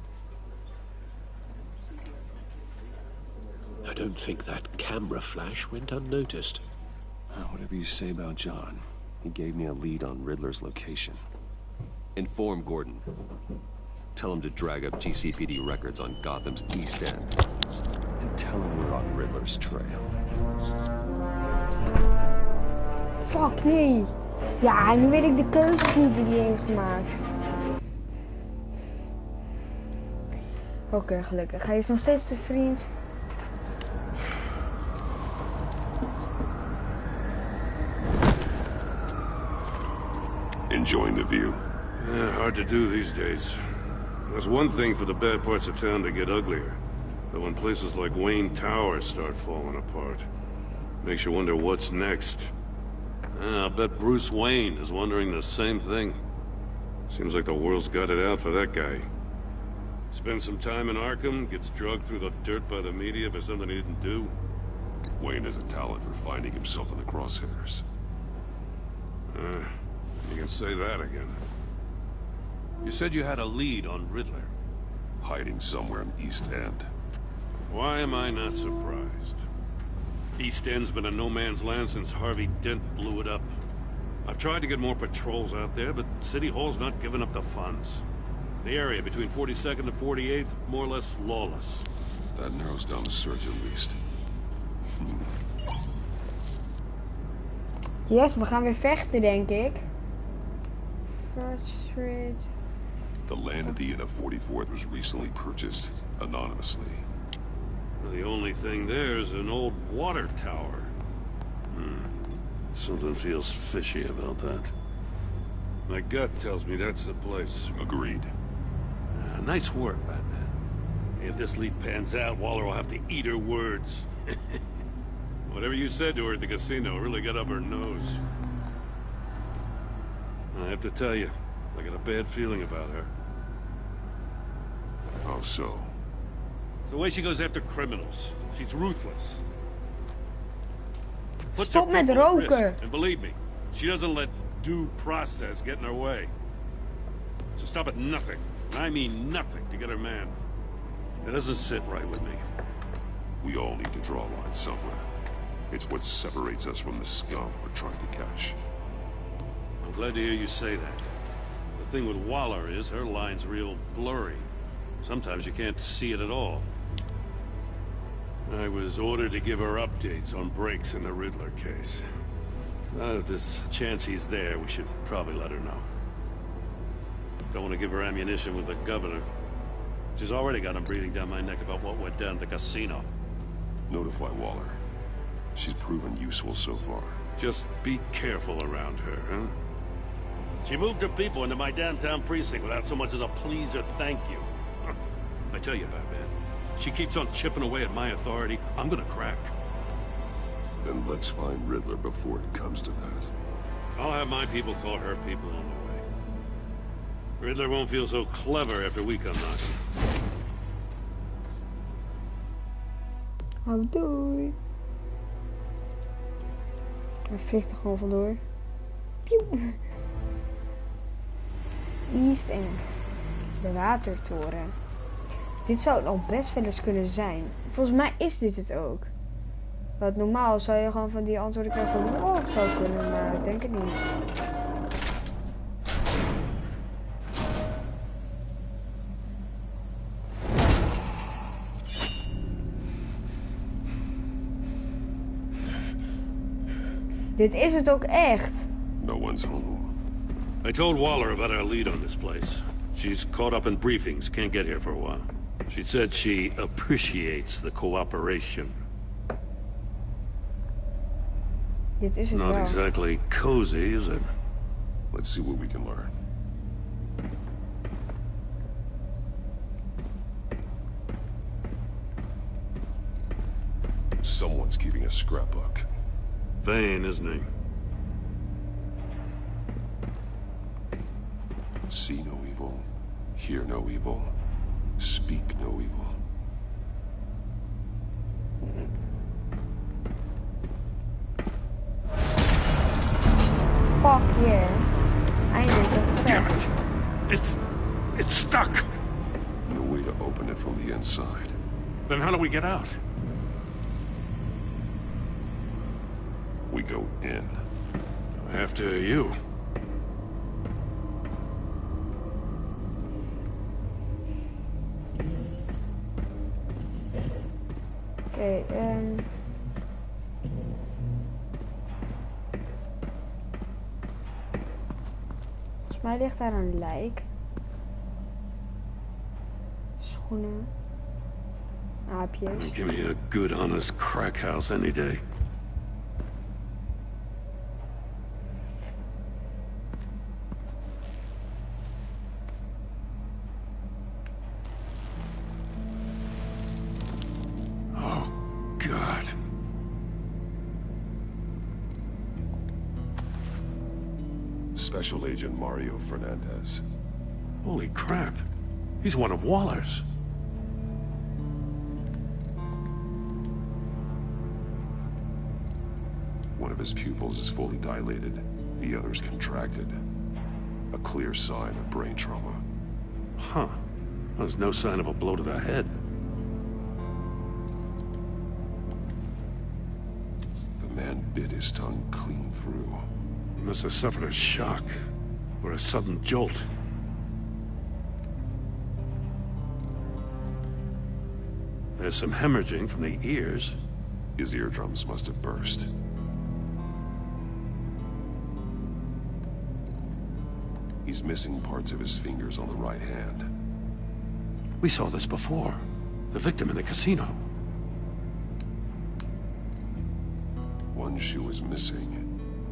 I don't think that camera flash went unnoticed.
Whatever you say about John, he gave me a lead on Riddler's location. Inform Gordon. Tell him to drag up GCPD records on Gotham's East End. And tell him we're on Riddler's trail.
Fuck, nee. Ja, nu weet ik de keuzes niet die hij heeft gemaakt. Oké, gelukkig. Hij is nog steeds de vriend.
Enjoying the view? Yeah, hard to do these days. There's one thing for the bad parts of town to get uglier. But when places like Wayne Tower start falling apart, makes you wonder what's next. I'll bet Bruce Wayne is wondering the same thing. Seems like the world's got it out for that guy. Spends some time in Arkham, gets drugged through the dirt by the media for something he didn't do.
Wayne has a talent for finding himself in the crosshairs.
You can say that again. You said you had a lead on Riddler.
Hiding somewhere in East End.
Why am I not surprised? East End's been a no-man's land since Harvey Dent blew it up. I've tried to get more patrols out there, but City Hall's not giving up the funds. The area between 42nd and 48th, more or less lawless.
That narrows down the search at least.
Yes, we gaan weer vechten, denk ik. First Street.
The land at the end of 44th was recently purchased, anonymously.
The only thing there is an old water tower. Something feels fishy about that. My gut tells me that's the place.
Agreed.
Nice work, Batman. If this lead pans out, Waller will have to eat her words. Whatever you said to her at the casino really got up her nose. I have to tell you, I got a bad feeling about her.
How so?
It's the way she goes after criminals. She's ruthless. Puts
Stop
her
met
people at
roken.
risk. And believe me, she doesn't let due process get in her way. She'll stop at nothing, and I mean nothing, to get her man. It doesn't sit right with me.
We all need to draw a line somewhere. It's what separates us from the scum we're trying to catch.
I'm glad to hear you say that. The thing with Waller is her line's real blurry. Sometimes you can't see it at all. I was ordered to give her updates on breaks in the Riddler case. Now that there's a chance he's there, we should probably let her know. Don't want to give her ammunition with the governor. She's already got him breathing down my neck about what went down at the casino.
Notify Waller. She's proven useful so far.
Just be careful around her, huh? She moved her people into my downtown precinct without so much as a please or thank you. I tell you, Batman, she keeps on chipping away at my authority, I'm gonna crack.
Then let's find Riddler before it comes to that.
I'll have my people call her people on the way. Riddler won't feel so clever after we come knocking.
Oh, doei. Hij vliegt er gewoon vandoor. Pieuw. East End. De watertoren. Dit zou het nog best wel eens kunnen zijn. Volgens mij is dit het ook. Want normaal zou je gewoon van die antwoorden krijgen van oh, het zou kunnen, maar ik denk het niet. Dit is het ook echt.
No one's home.
I told Waller about our lead on this place. She's caught up in briefings, can't get here for a while. She said she appreciates the cooperation.
Dit is het
Not
wel.
exactly cozy, is it?
Let's see what we can learn. Someone's keeping a scrapbook.
Vain, isn't he?
See no evil, hear no evil, speak no evil.
Fuck yeah. Eindelijk een
Damn it! It's stuck!
No way to open it from the inside.
Then how do we get out?
We go in.
After you.
Oké, volgens mij ligt daar een lijk. Schoenen. Aapjes.
Give me a good, honest crack house any day. Oh, God.
Special Agent Mario Fernandez.
Holy crap. He's one of Waller's.
One of his pupils is fully dilated, the other's contracted. A clear sign of brain trauma.
Huh. There's no sign of a blow to the head.
The man bit his tongue clean through.
He must have suffered a shock, or a sudden jolt. There's some hemorrhaging from the ears.
His eardrums must have burst. He's missing parts of his fingers on the right hand.
We saw this before. The victim in the casino.
One shoe is missing.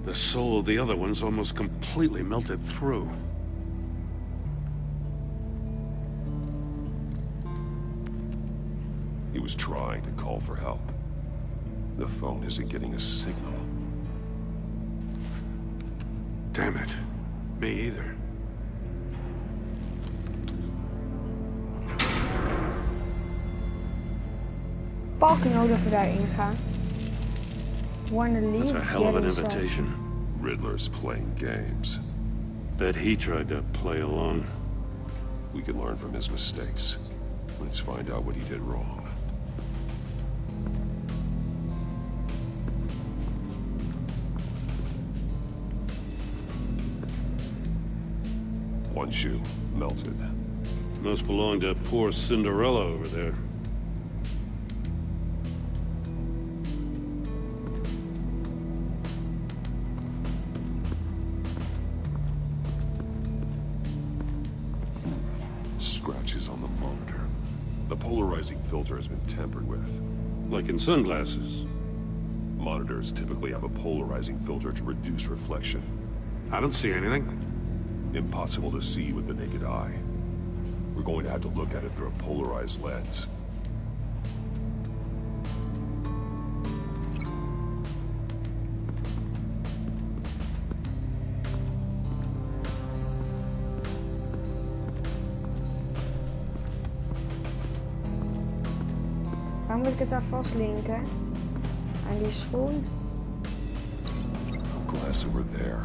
The sole of the other one's almost completely melted through.
He was trying to call for help. The phone isn't getting a signal.
Damn it. Me either.
Fucking hoop dat we daarin gaan. Wanna leave?
That's a hell of an
Get inside.
invitation.
Riddler's playing games.
Bet he tried to play along.
We can learn from his mistakes. Let's find out what he did wrong. One shoe, melted.
Must belong to poor Cinderella over there.
Scratches on the monitor. The polarizing filter has been tampered with.
Like in sunglasses.
Monitors typically have a polarizing filter to reduce reflection.
I don't see anything.
Impossible to see with the naked eye. We're going to have to look at it through a polarized lens.
Waar moet ik het daar vastlinken? Aan die schoen?
Glass over there.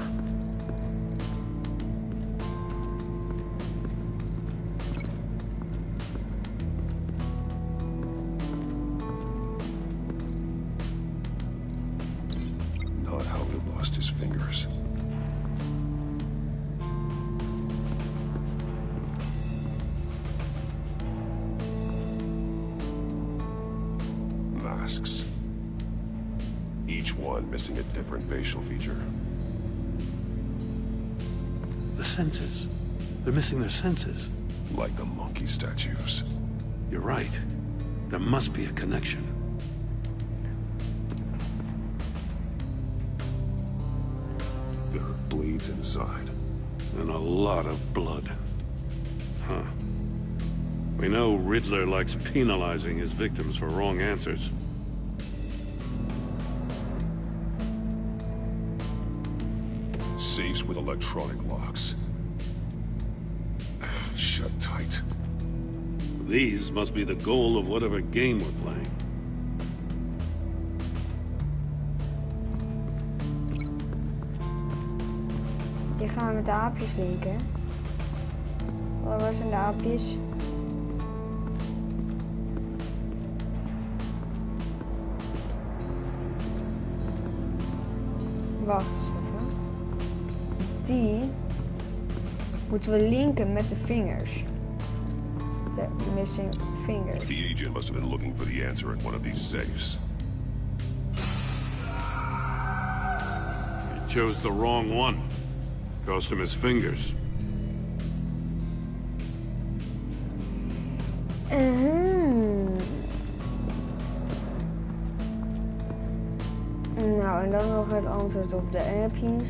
Not how he lost his fingers. Masks. Each one missing a different facial feature.
The senses. They're missing their senses.
Like the monkey statues.
You're right. There must be a connection.
There are bleeds inside.
And a lot of blood. Huh. We know Riddler likes penalizing his victims for wrong answers.
Safes with electronic locks. Shut tight.
These must be the goal of whatever game we're playing.
Die gaan we met de aapjes linken. Waar zijn de aapjes? Wacht eens even. Die moeten we linken met de vingers. De missing fingers.
The agent must have been looking for the answer at one of these safes.
He chose the wrong one. Cost him his fingers.
Nou, en dan nog het antwoord op de aapjes.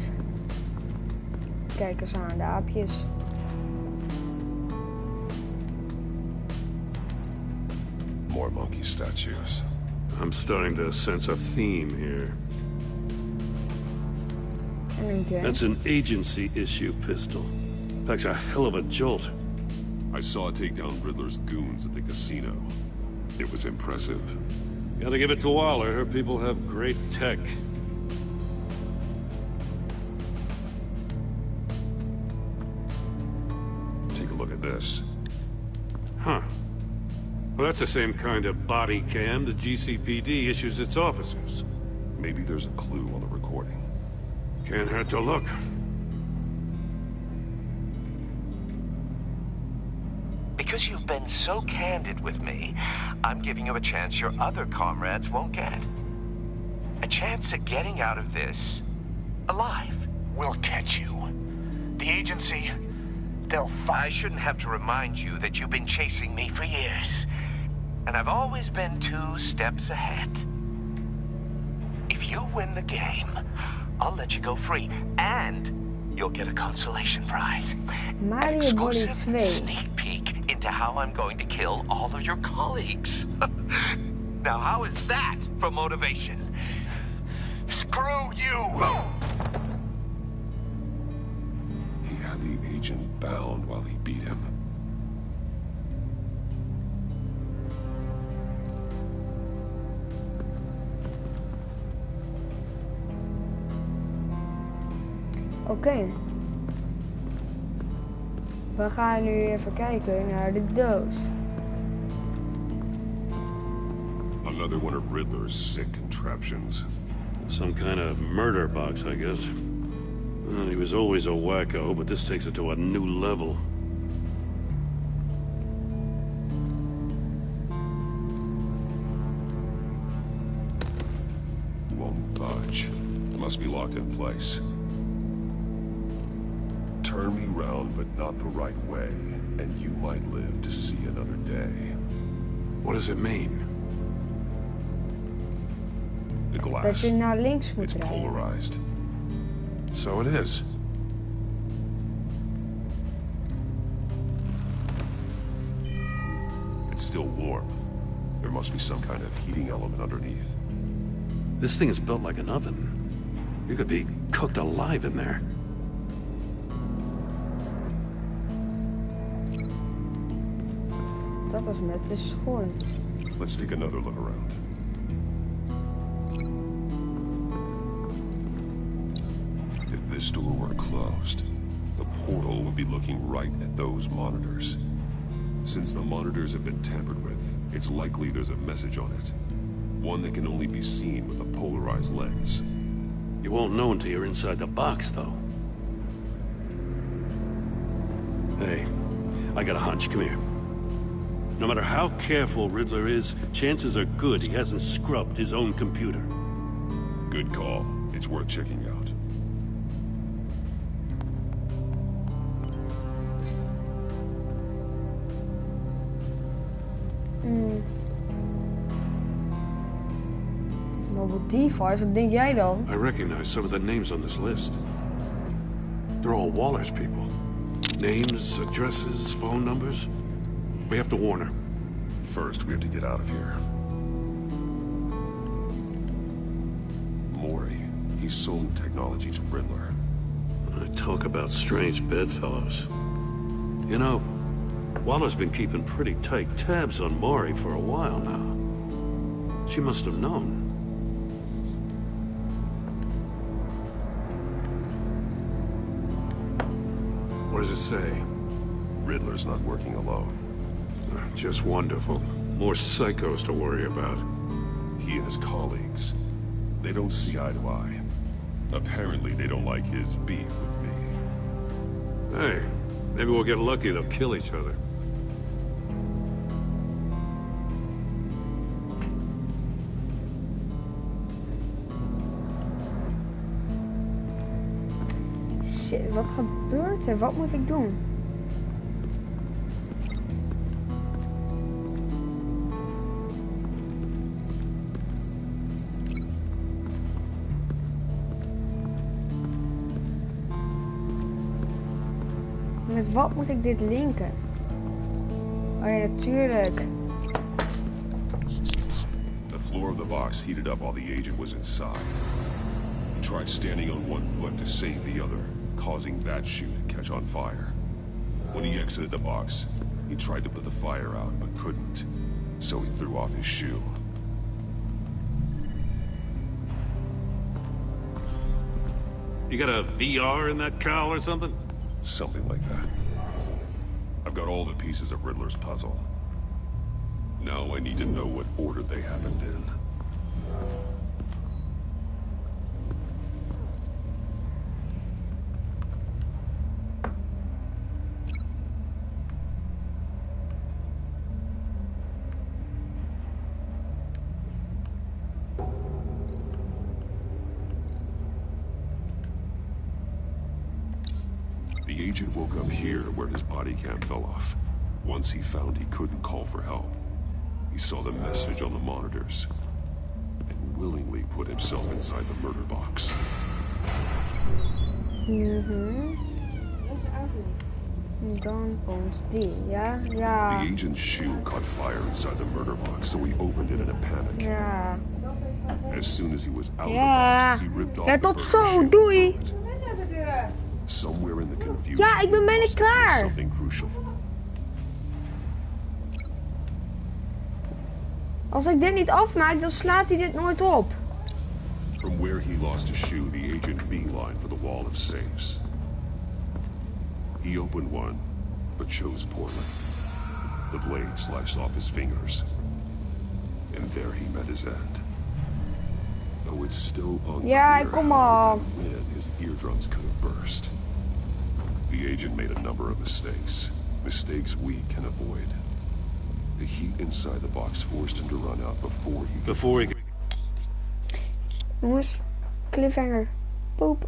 Kijk eens aan de aapjes.
More monkey statues.
I'm starting to sense a theme here. That's an agency issue pistol. Packs a hell of a jolt.
I saw it take down Riddler's goons at the casino. It was impressive.
Gotta give it to Waller. Her people have great tech.
Take a look at this.
Huh. Well, that's the same kind of body cam the GCPD issues its officers.
Maybe there's a clue on the recording.
Can't hurt to look.
Because you've been so candid with me, I'm giving you a chance your other comrades won't get. A chance at getting out of this alive.
We'll catch you. The agency, they'll find...
I shouldn't have to remind you that you've been chasing me for years. And I've always been 2 steps ahead. If you win the game, I'll let you go free. And you'll get a consolation prize. An exclusive sneak peek into how I'm going to kill all of your colleagues. Now, how is that for motivation?
Screw you!
He had the agent bound while he beat him.
Oké. We gaan nu even kijken naar de doos.
Another one of Riddler's sick contraptions.
Some kind of murder box, I guess. Well, he was always a wacko, but this takes it to a new level.
Won't budge. Must be locked in place. Turn me round, but not the right way, and you might live to see another day.
What does it mean?
The glass.
Dat je naar links moet
It's
draaien.
polarized.
So it is.
It's still warm. There must be some kind of heating element underneath.
This thing is built like an oven. You could be cooked alive in there.
Dat was met de schoen.
Let's take another look around. If this door were closed, the portal would be looking right at those monitors. Since the monitors have been tampered with, it's likely there's a message on it. One that can only be seen with a polarized lens.
You won't know until you're inside the box, though. Hey, I got a hunch. Come here. No matter how careful Riddler is, chances are good he hasn't scrubbed his own computer.
Good call. It's worth checking out.
Wat device, wat denk jij dan?
I recognize some of the names on this list. They're all Waller's people. Names, addresses, phone numbers. We have to warn her.
First, we have to get out of here. Maury, he sold technology to Riddler.
I talk about strange bedfellows. You know, Waller's been keeping pretty tight tabs on Maury for a while now. She must have known. What does it say?
Riddler's not working alone.
Just wonderful. More psychos to worry about.
He and his colleagues, they don't see eye to eye. Apparently they don't like his beef with me.
Hey, maybe we'll get lucky they'll kill each other.
Shit, wat gebeurt er? Wat moet ik doen? Met wat moet ik dit linken? Oh ja, natuurlijk.
The floor of the box heated up while the agent was inside. He tried standing on one foot to save the other, causing that shoe to catch on fire. When he exited the box, he tried to put the fire out, but couldn't. So he threw off his shoe.
You got a VR in that cowl or something?
Something like that. I've got all the pieces of Riddler's puzzle. Now I need to know what order they happened in. The agent woke up here where his body cam fell off. Once he found he couldn't call for help, he saw the message on the monitors and willingly put himself inside the murder box.
Dan komt die, ja? Ja.
The agent's shoe caught fire inside the murder box, so he opened it in a panic.
Ja.
As soon as he was out of the box, he ripped off
Ja,
the
tot
murder
zo,
shoe
doei!
Somewhere in the confusion,
Ja, ik ben bijna klaar.
something crucial.
Als ik dit niet afmaak, dan slaat hij dit nooit op.
From where he lost a shoe, the agent beeline for the wall of safes. He opened one, but chose poorly. The blade sliced off his fingers. And there he met his end. Though it's still unclear
Ja, kom
how
op.
and when his eardrums could have burst. The agent made a number of mistakes. Mistakes we can avoid. The heat inside the box forced him to run out before he could...
Before he could...
Jongens, cliffhanger. Poep.